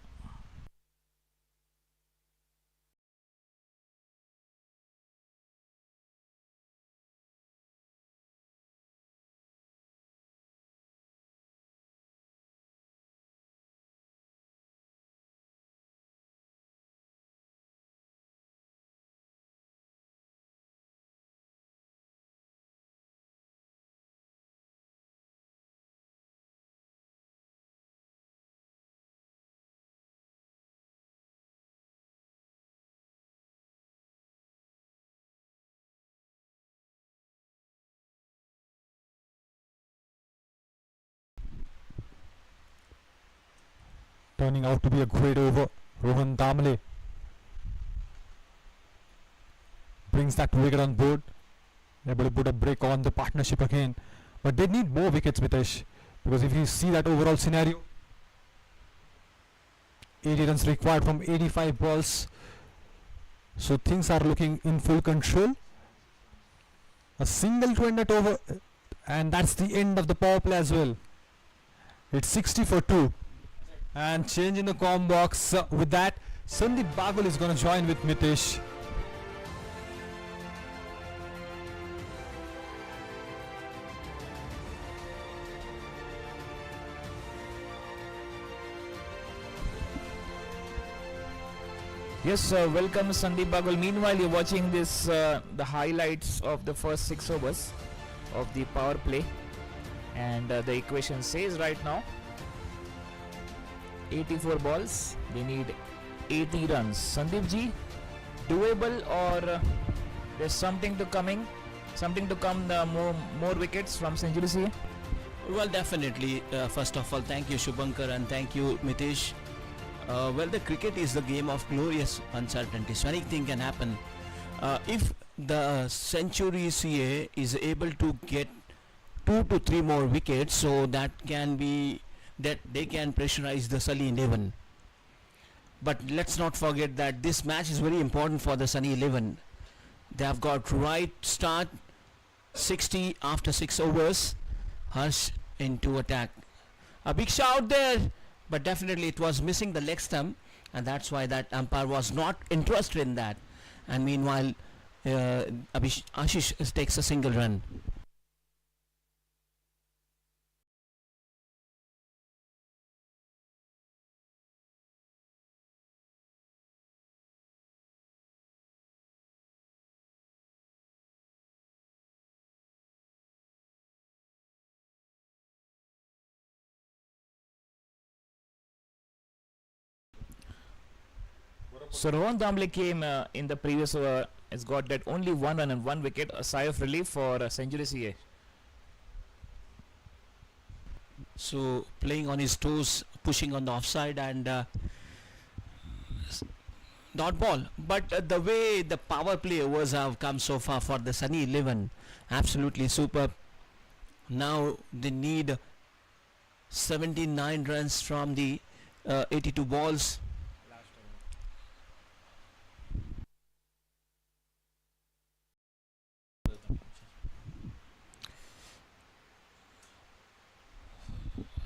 Turning out to be a great over. Rohan Damle brings that wicket on board. Able to put a break on the partnership again. But they need more wickets, Mitesh. Because if you see that overall scenario, 80 runs required from 85 balls. So things are looking in full control. A single to end that over. And that's the end of the power play as well. It's 60 for 2. And change in the com box. With that, Sandeep Bagal is going to join with Mitesh. Yes, welcome Sandeep Bagal. Meanwhile, you're watching this, the highlights of the first 6 overs of the power play, and the equation says right now 84 balls, they need 80 runs. Sandeep ji, doable, or there's something to come, more wickets from Century CA? Well, definitely. First of all, thank you Shubhankar and thank you Mitesh. Well, the cricket is the game of glorious uncertainty, so anything can happen. If the Century CA is able to get 2 to 3 more wickets, so that can be that they can pressurize the Sunny 11. But let's not forget that this match is very important for the Sunny 11. They have got right start, 60 after 6 overs. Harsh into attack. A big shout there, but definitely it was missing the leg stump, and that's why that umpire was not interested in that. And meanwhile, Ashish takes a single run. So Rohan Damble came in the previous over, has got that only 1 run and 1 wicket, a sigh of relief for Century CA. So playing on his toes, pushing on the offside and dot ball. But the way the power play overs have come so far for the Sunny 11, absolutely superb. Now they need 79 runs from the 82 balls.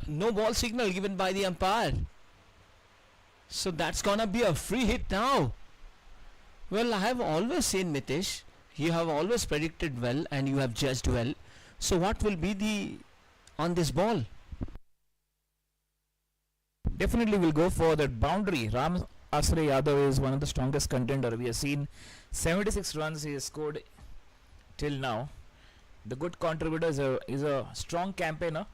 no ball signal given by the umpire. So that's gonna be a free hit now. Well, I have always seen Mitesh, you have always predicted well and you have judged well. So what will be the on this ball? Definitely will go for that boundary. Ram Asray Yadav is one of the strongest contender. We have seen 76 runs he has scored till now. The good contributor is a strong campaigner,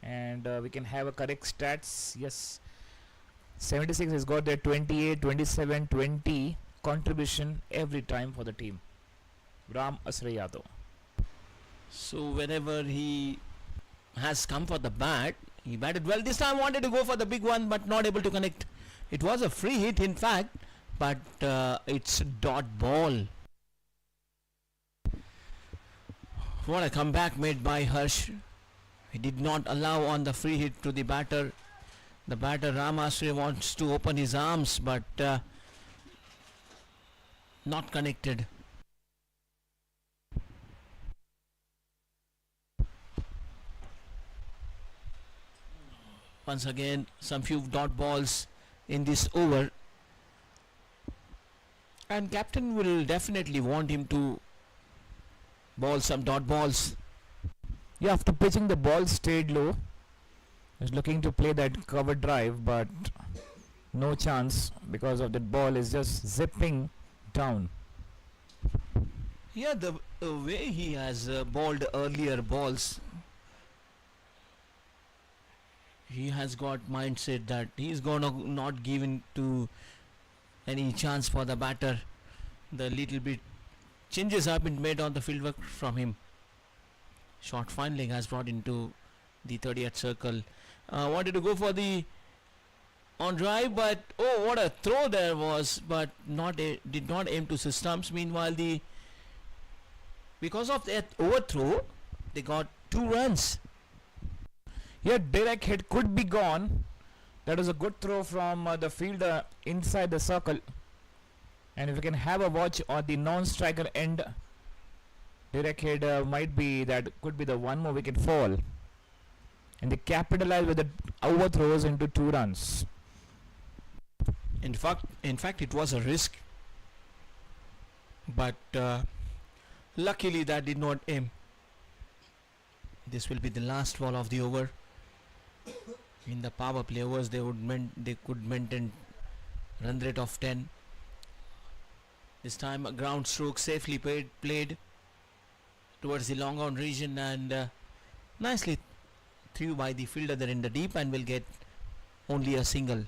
and we can have a correct stats. Yes, 76 has got their 28, 27, 20 contribution every time for the team. Ram Asray Yadav. So whenever he has come for the bat, he batted well. This time wanted to go for the big one but not able to connect. It was a free hit in fact, but it's dot ball. What a comeback made by Harsh. He did not allow on the free hit to the batter. The batter Ram Asray wants to open his arms but not connected. Once again some few dot balls in this over, and captain will definitely want him to ball some dot balls. Yeah, after pitching the ball stayed low. Is looking to play that cover drive, but no chance because of that ball is just zipping down. Yeah, the way he has bowled earlier balls, he has got mindset that he's gonna not give in to any chance for the batter. The little bit changes have been made on the fieldwork from him. Short fine leg has brought into the 30th circle. Wanted to go for the on drive, but oh, what a throw there was, but did not aim to his stumps. Meanwhile, because of that overthrow, they got 2 runs. Yeah, direct hit could be gone. That was a good throw from the fielder inside the circle. And if you can have a watch on the non-striker end, direct hit might be that could be the one more wicket fall. And they capitalize with the overthrows into 2 runs. In fact, it was a risk, but luckily that did not aim. This will be the last ball of the over. In the power play overs, they could maintain run rate of 10. This time a ground stroke safely played towards the long on region, and nicely threw by the fielder there in the deep, and will get only a single.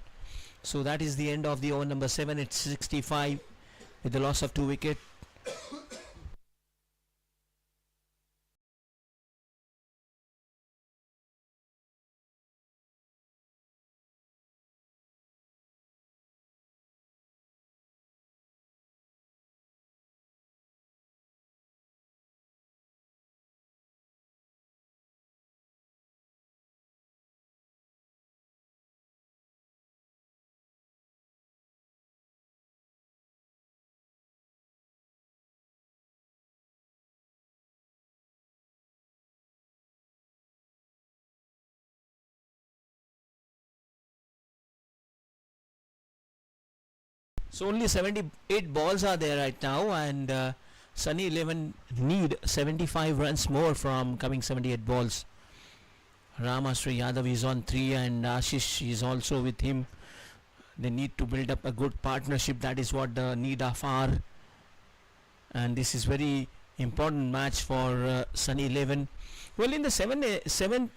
So that is the end of the over number 7. It's 65 with the loss of 2 wickets. So only 78 balls are there right now, and Sunny 11 need 75 runs more from coming 78 balls. Ramasri Yadav is on 3 and Ashish is also with him. They need to build up a good partnership. That is what the need of are. And this is very important match for Sunny 11. Well, in the 7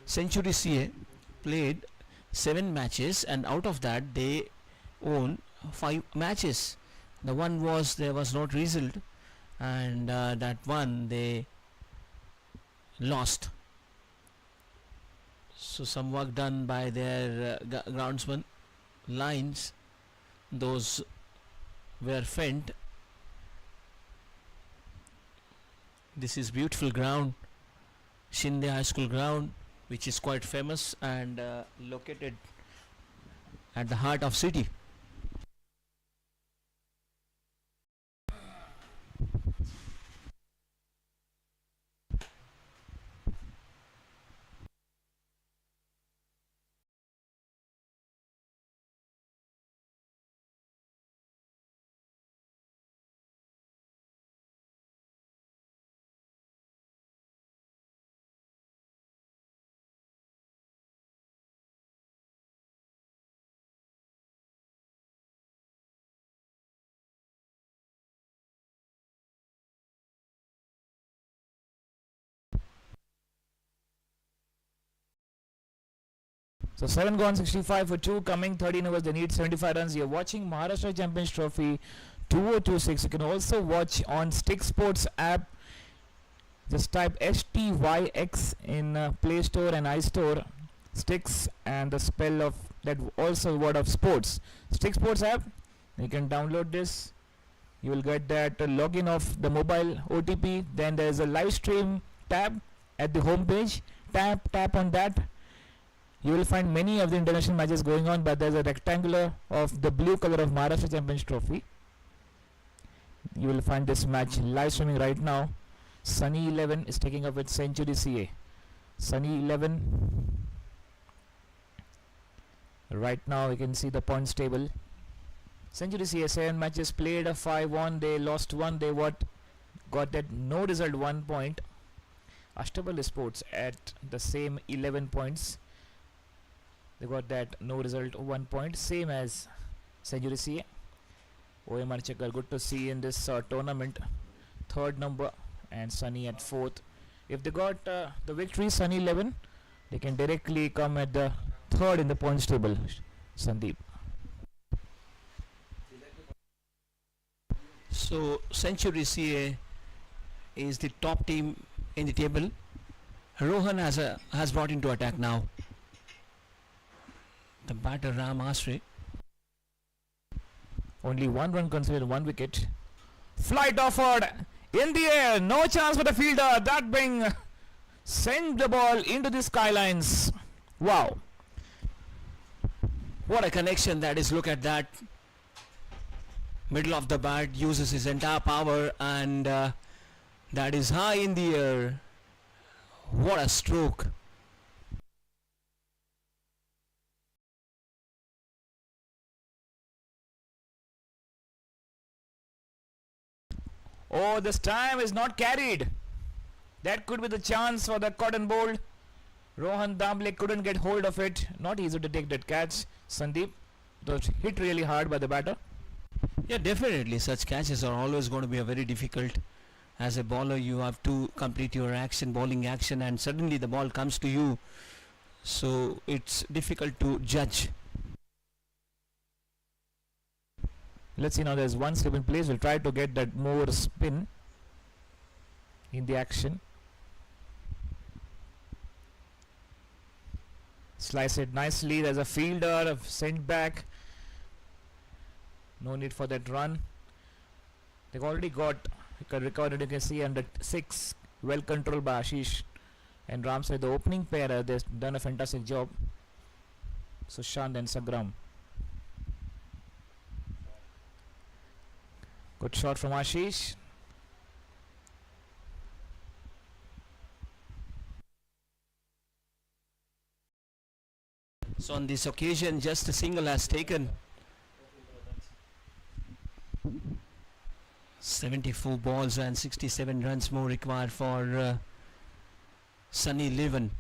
Century CA played 7 matches, and out of that they won 5 matches. The one was there was not result, and that one they lost. So some work done by their groundsman. Lines, those were fent. This is beautiful ground, Shinde High School ground, which is quite famous and located at the heart of city. So 7 gone, 65 for 2, coming 13 overs, they need 75 runs. You're watching Maharashtra Champions Trophy 2026. You can also watch on Stick Sports app. Just type STYX in Play Store and iStore. Sticks and the spell of that, also word of sports. Stick Sports app. You can download this. You will get that login of the mobile OTP. Then there is a live stream tab at the home page. Tap on that. You will find many of the international matches going on, but there's a rectangular of the blue color of Maharashtra Champions Trophy. You will find this match live streaming right now. Sunny 11 is taking up with Century CA. Sunny 11. Right now we can see the points table. Century CA 7 matches played, a 5 won, they lost 1, they got that no result 1 point. Ashtabal Sports at the same 11 points. They got that no result 1 point, same as Century CA. OMR Checker, good to see in this tournament. Third number and Sunny at fourth. If they got the victory, Sunny 11, they can directly come at the third in the points table. Sandeep. So Century CA is the top team in the table. Rohan has brought into attack now. The batter Ram Asre. Only 1 run considered, 1 wicket. Flight offered in the air, no chance for the fielder. That being sent the ball into the skylines. Wow. What a connection that is. Look at that. Middle of the bat, uses his entire power, and that is high in the air. What a stroke. Oh, this time is not carried. That could be the chance for the cotton bowl. Rohan Damble couldn't get hold of it. Not easy to take that catch. Sandeep, it was hit really hard by the batter. Yeah, definitely. Such catches are always going to be a very difficult. As a bowler, you have to complete your action, bowling action, and suddenly the ball comes to you. So it's difficult to judge. Let's see now, there's one slip in place. We'll try to get that more spin in the action. Slice it nicely. There's a fielder sent back. No need for that run. They've already got recorded, you can see, under 6. Well controlled by Ashish and Ramsay. The opening pair, they've done a fantastic job. Sushant and Sagram. Good shot from Ashish. So on this occasion, just a single has taken. 74 balls and 67 runs more required for Sunny Leven.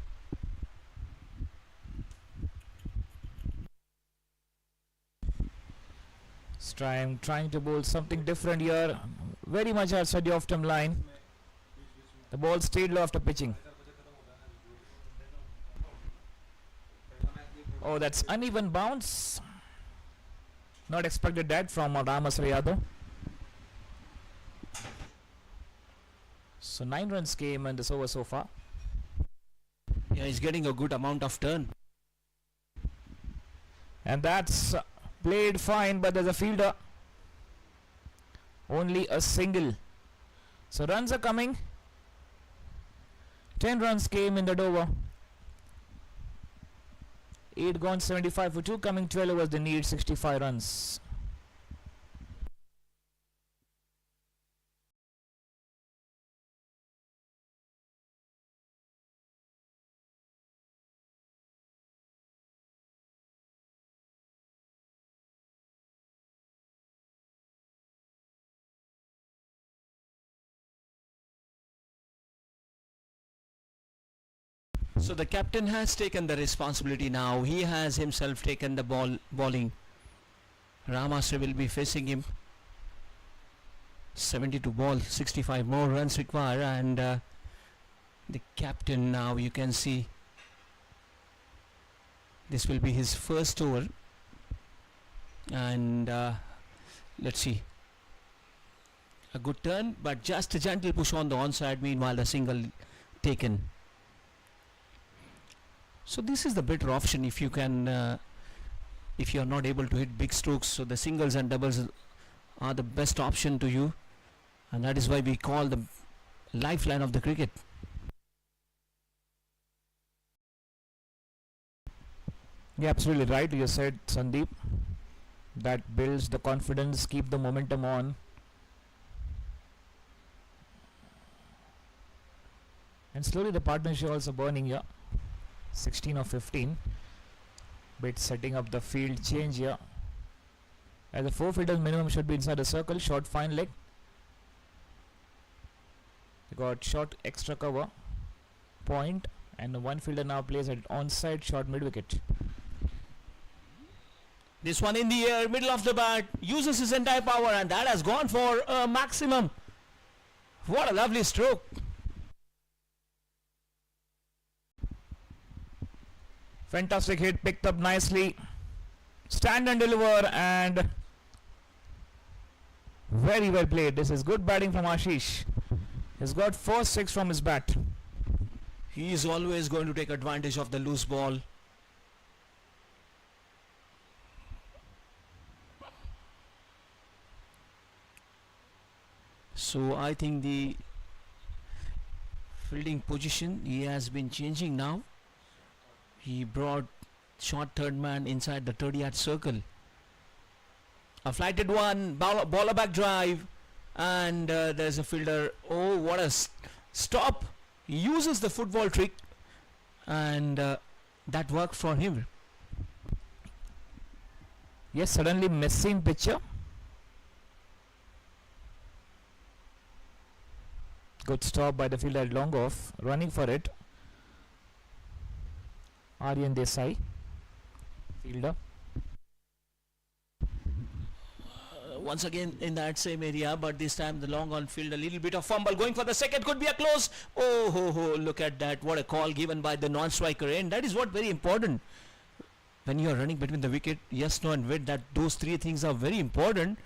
Trying to bowl something different here. Very much outside the off-stump line. The ball stayed low after pitching. Oh, that's uneven bounce. Not expected that from Ramas Yadav. So 9 runs came in this over so far. Yeah, he's getting a good amount of turn. And that's played fine, but there's a fielder. Only a single. So runs are coming. 10 runs came in that over. 8 gone, 75 for 2, coming 12 overs, they need 65 runs. So the captain has taken the responsibility now. He has himself taken the bowling. Ramasre will be facing him. 72 balls, 65 more runs required, and the captain now, you can see, This will be his first over, and let's see. A good turn, but just a gentle push on the onside. Meanwhile, the single taken. So this is the better option if you can, if you are not able to hit big strokes. So the singles and doubles are the best option to you, and that is why we call the lifeline of the cricket. Yeah, absolutely right. You said, Sandeep, that builds the confidence, keep the momentum on. And slowly the partnership also burning here. 16 of 15. Bit setting up the field change here. As the 4 fielders minimum should be inside the circle. Short fine leg. They got short extra cover. Point. And the 1 fielder now plays at onside short mid wicket. This one in the air, middle of the bat, uses his entire power, and that has gone for a maximum. What a lovely stroke. Fantastic hit, picked up nicely. Stand and deliver, and very well played. This is good batting from Ashish. He's got first 6 from his bat. He is always going to take advantage of the loose ball. So I think the fielding position he has been changing now. He brought short third man inside the 30-yard circle. A flighted one, baller back drive, and there's a fielder. Oh, what a stop! He uses the football trick, and that worked for him. Yes, suddenly missing pitcher. Good stop by the fielder at long off, running for it. Aryan Desai, fielder. Once again in that same area, but this time the long on field, a little bit of fumble, going for the second, could be a close. Oh ho ho, look at that, what a call given by the non-striker end. That is what very important when you are running between the wicket. Yes, no and width, that those 3 things are very important.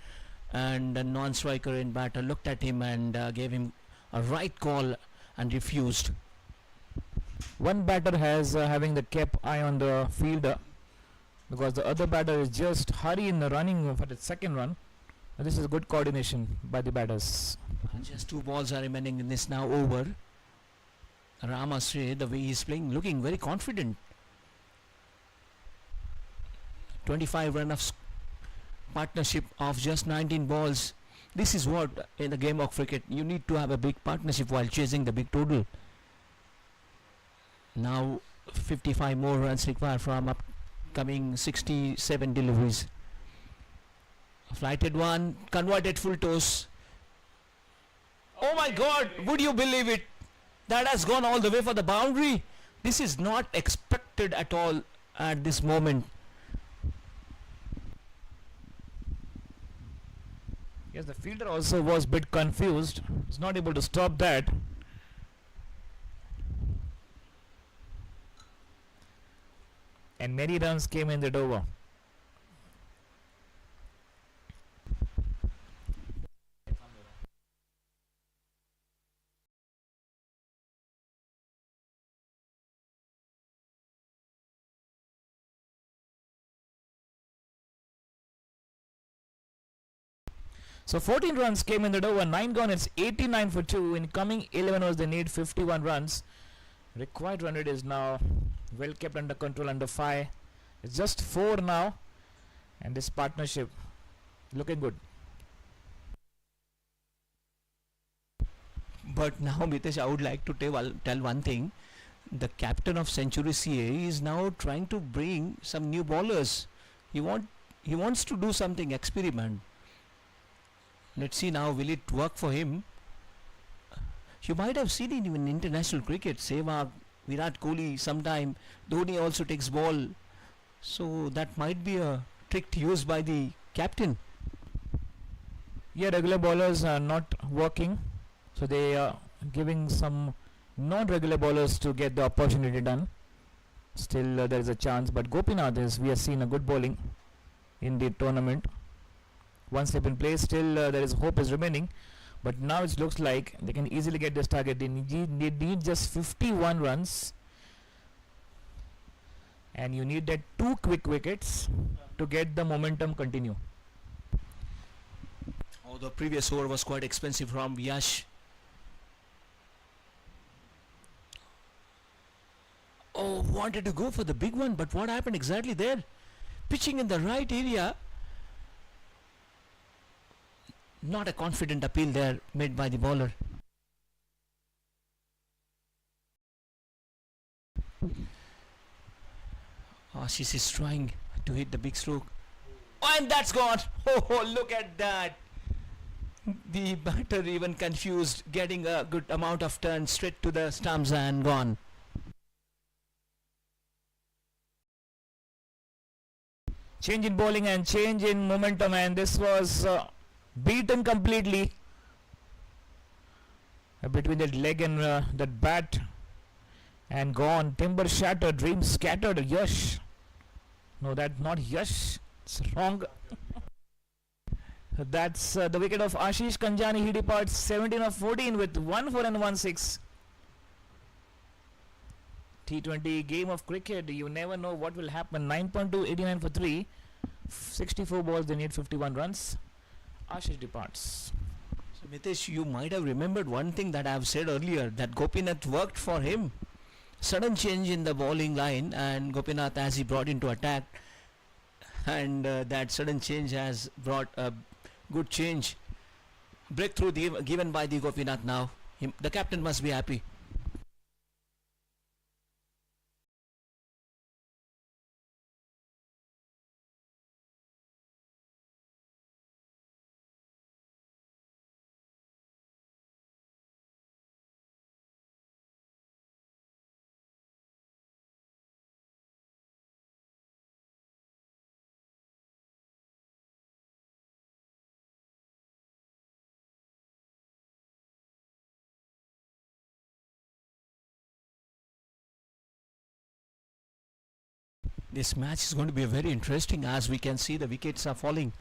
And the non-striker end batter looked at him and gave him a right call and refused. One batter has having the kept eye on the fielder, because the other batter is just hurry in the running for the second run. This is good coordination by the batters. Just 2 balls are remaining in this now over. Ramasre, the way he's playing, looking very confident. 25 run of partnership of just 19 balls. This is what in the game of cricket you need to have, a big partnership while chasing the big total. Now 55 more runs required from upcoming 67 deliveries. Flighted one, converted full toss. Oh my God, would you believe it? That has gone all the way for the boundary. This is not expected at all at this moment. Yes, the fielder also was a bit confused. He's not able to stop that. And many runs came in that over. So 14 runs came in the over, 9 gone, it's 89 for 2. In coming 11 overs they need 51 runs. Required run rate is now well kept under control, under 5. It's just 4 now, and this partnership looking good. But now Mitesh, I would like to tell one thing. The captain of Century CA is now trying to bring some new bowlers. He wants to do something, experiment. Let's see now, will it work for him? You might have seen it in international cricket. Sehwag, Virat Kohli, sometime Dhoni also takes ball. So that might be a trick used by the captain. Yeah, regular bowlers are not working, so they are giving some non-regular bowlers to get the opportunity done. Still there is a chance, but Gopinath is, we have seen a good bowling in the tournament. One slip in place, still there is hope is remaining, but now it looks like they can easily get this target. They need just 51 runs, and you need that 2 quick wickets to get the momentum continue. Oh, the previous over was quite expensive from Yash. Oh, wanted to go for the big one, but what happened exactly there? Pitching in the right area. Not a confident appeal there made by the bowler. Ashish is trying to hit the big stroke. Oh, and that's gone. Oh, look at that. The batter even confused, getting a good amount of turn straight to the stumps and gone. Change in bowling and change in momentum, and this was beaten completely between that leg and that bat, and gone. Timber shattered, dreams scattered. Yash, no, that not Yash, it's wrong. That's the wicket of Ashish Kanjani. He departs 17 of 14 with 1 4 and 1 6. T20 game of cricket, you never know what will happen. 9.2, 89 for 3, 64 balls, they need 51 runs. Ashish departs. So Mitesh, you might have remembered one thing that I have said earlier, that Gopinath worked for him. Sudden change in the bowling line, and Gopinath, as he brought into attack, and that sudden change has brought a good change. Breakthrough given by the Gopinath now. The captain must be happy. This match is going to be very interesting, as we can see the wickets are falling.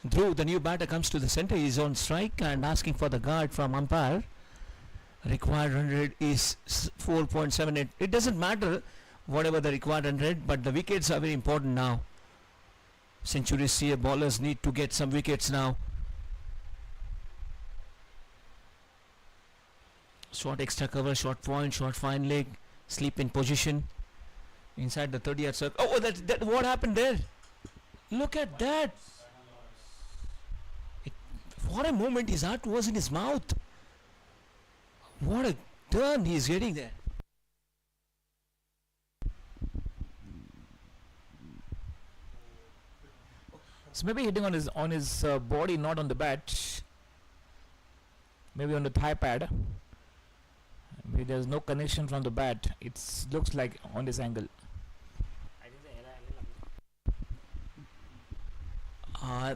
Dhruv, the new batter, comes to the centre. He is on strike and asking for the guard from umpire. Required run rate is 4.78. It doesn't matter whatever the required run rate, but the wickets are very important now. Centuries here, bowlers need to get some wickets now. Short extra cover, short point, short fine leg, sleep in position. Inside the 30-yard circle. Oh, that what happened there? Look at that. For a moment his heart was in his mouth. What a turn he is getting there. So maybe hitting on his body, not on the bat. Maybe on the thigh pad. Maybe there's no connection from the bat. It looks like on this angle.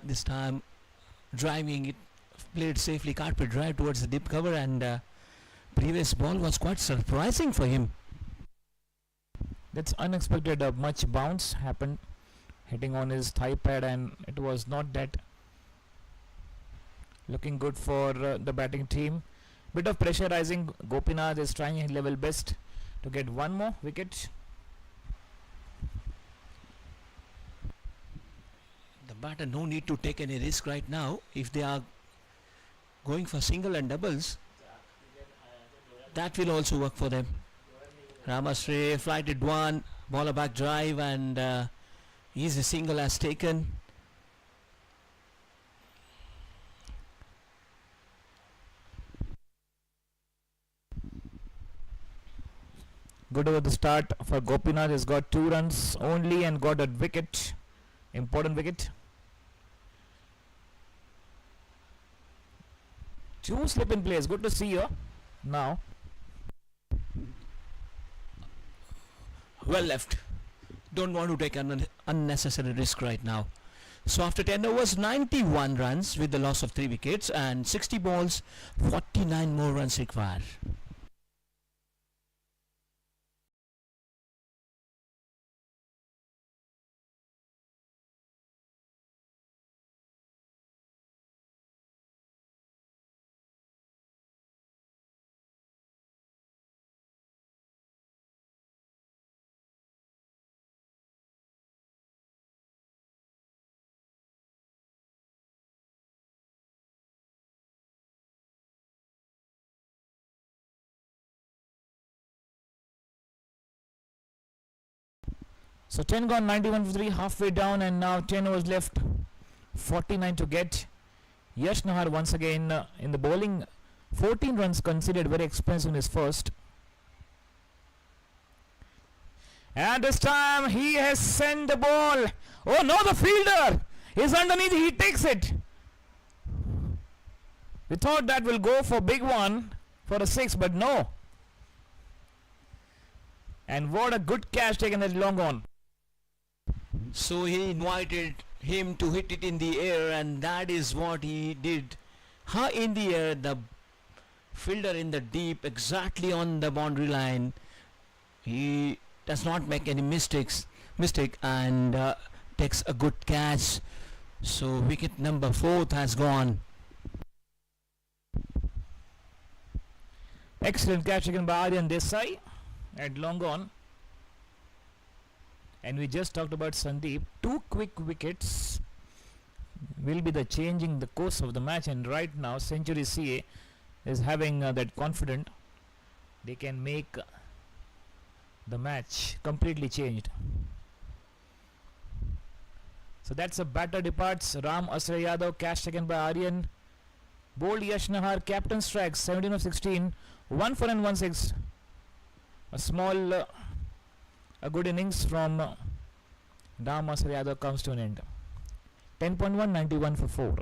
This time driving it, played safely, carpet drive towards the deep cover, and previous ball was quite surprising for him. That's unexpected. Much bounce happened, hitting on his thigh pad, and it was not that looking good for the batting team. Bit of pressurizing. Gopinath is trying his level best to get one more wicket. The batter no need to take any risk right now. If they are going for single and doubles, that will also work for them. Ramasray flighted one, ball back drive, and easy single has taken. Good over the start for Gopinath. Has got 2 runs only and got a wicket. Important wicket. 2 slip in place. Good to see you now. Well left. Don't want to take an unnecessary risk right now. So after 10 overs, 91 runs with the loss of 3 wickets, and 60 balls, 49 more runs required. So 10 gone, 91 for 3, halfway down, and now 10 overs left, 49 to get. Yash Nahar once again in the bowling, 14 runs considered very expensive in his first. And this time he has sent the ball. Oh no, the fielder is underneath, he takes it. We thought that will go for big one for a 6, but no. And what a good catch taken at long on. So he invited him to hit it in the air, and that is what he did. High in the air, the fielder in the deep, exactly on the boundary line. He does not make any mistake and takes a good catch. So wicket number 4 has gone. Excellent catch taken by Aryan Desai at long on. And we just talked about Sandeep. 2 quick wickets will be the changing the course of the match, and right now Century CA is having that confident they can make the match completely changed. So that's a batter departs. Ram Asray Yadav, catch taken by Aryan. Bowled Yash Nahar, captain strikes 17 of 16, 1 4 and 1 6. A small a good innings from Ram Asray Yadav comes to an end. 10.1, 91 for 4.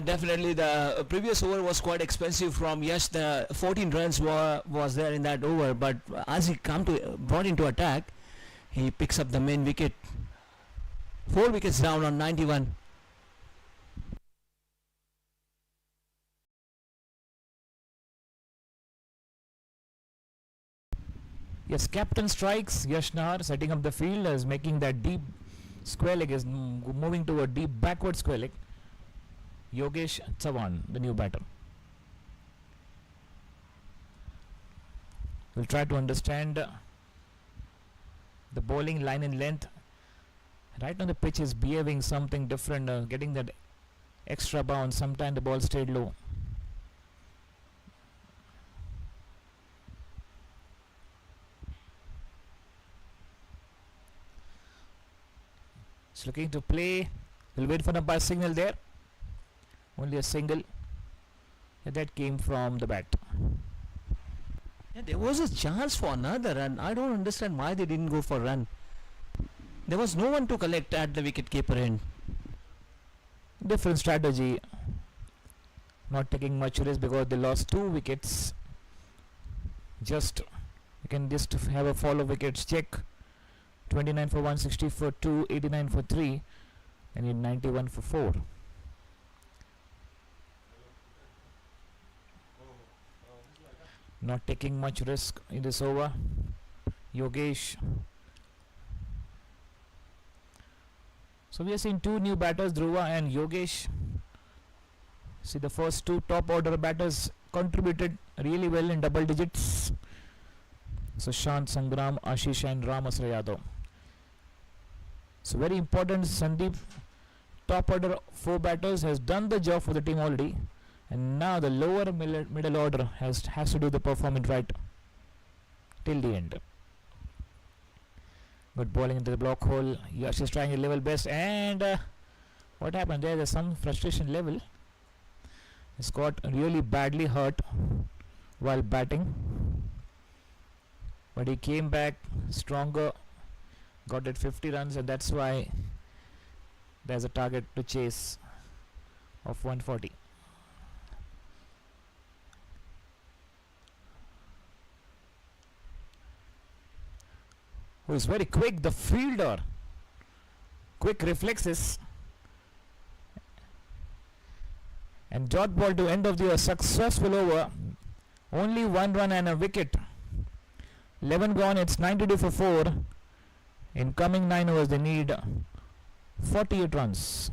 Definitely the previous over was quite expensive from Yash. The 14 runs was there in that over, but as he brought into attack, he picks up the main wicket. 4 wickets down on 91. Yes, captain strikes. Yash Nahar setting up the field as making that deep square leg, is moving to a deep backward square leg. Yogesh Chavan, the new batter. We'll try to understand the bowling line and length. Right now the pitch is behaving something different, getting that extra bounce. Sometimes the ball stayed low. It's looking to play. We'll wait for the umpire signal there. Only a single that came from the bat. Yeah, there was a chance for another run. I don't understand why they didn't go for run. There was no one to collect at the wicket-keeper end. Different strategy. Not taking much risk because they lost 2 wickets. Just you can just have a follow wickets check. 29 for 160 for 2, 89 for 3, and in 91 for 4. Not taking much risk in this over. Yogesh. So we are seeing 2 new batters, Dhruva and Yogesh. See, the first 2 top order batters contributed really well in double digits. So Shant, Sangram, Ashish and Ram Asray Yadav. So very important, Sandeep, top order 4 batters, has done the job for the team already. And now the lower middle order has to do the performance right till the end. Good bowling into the block hole. Yash is trying a level best, and what happened there? There's some frustration level. He's got really badly hurt while batting, but he came back stronger, got that 50 runs, and that's why there's a target to chase of 140. Who is very quick, the fielder. Quick reflexes. And dot ball to end of the successful over. Only 1 run and a wicket. 11 gone, it's 92 for 4. In coming 9 overs, they need 48 runs.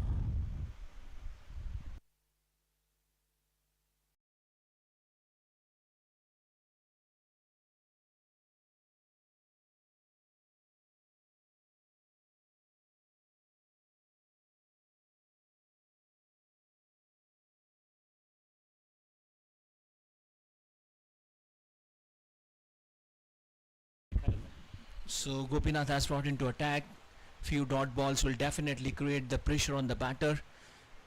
So Gopinath has brought into attack. Few dot balls will definitely create the pressure on the batter.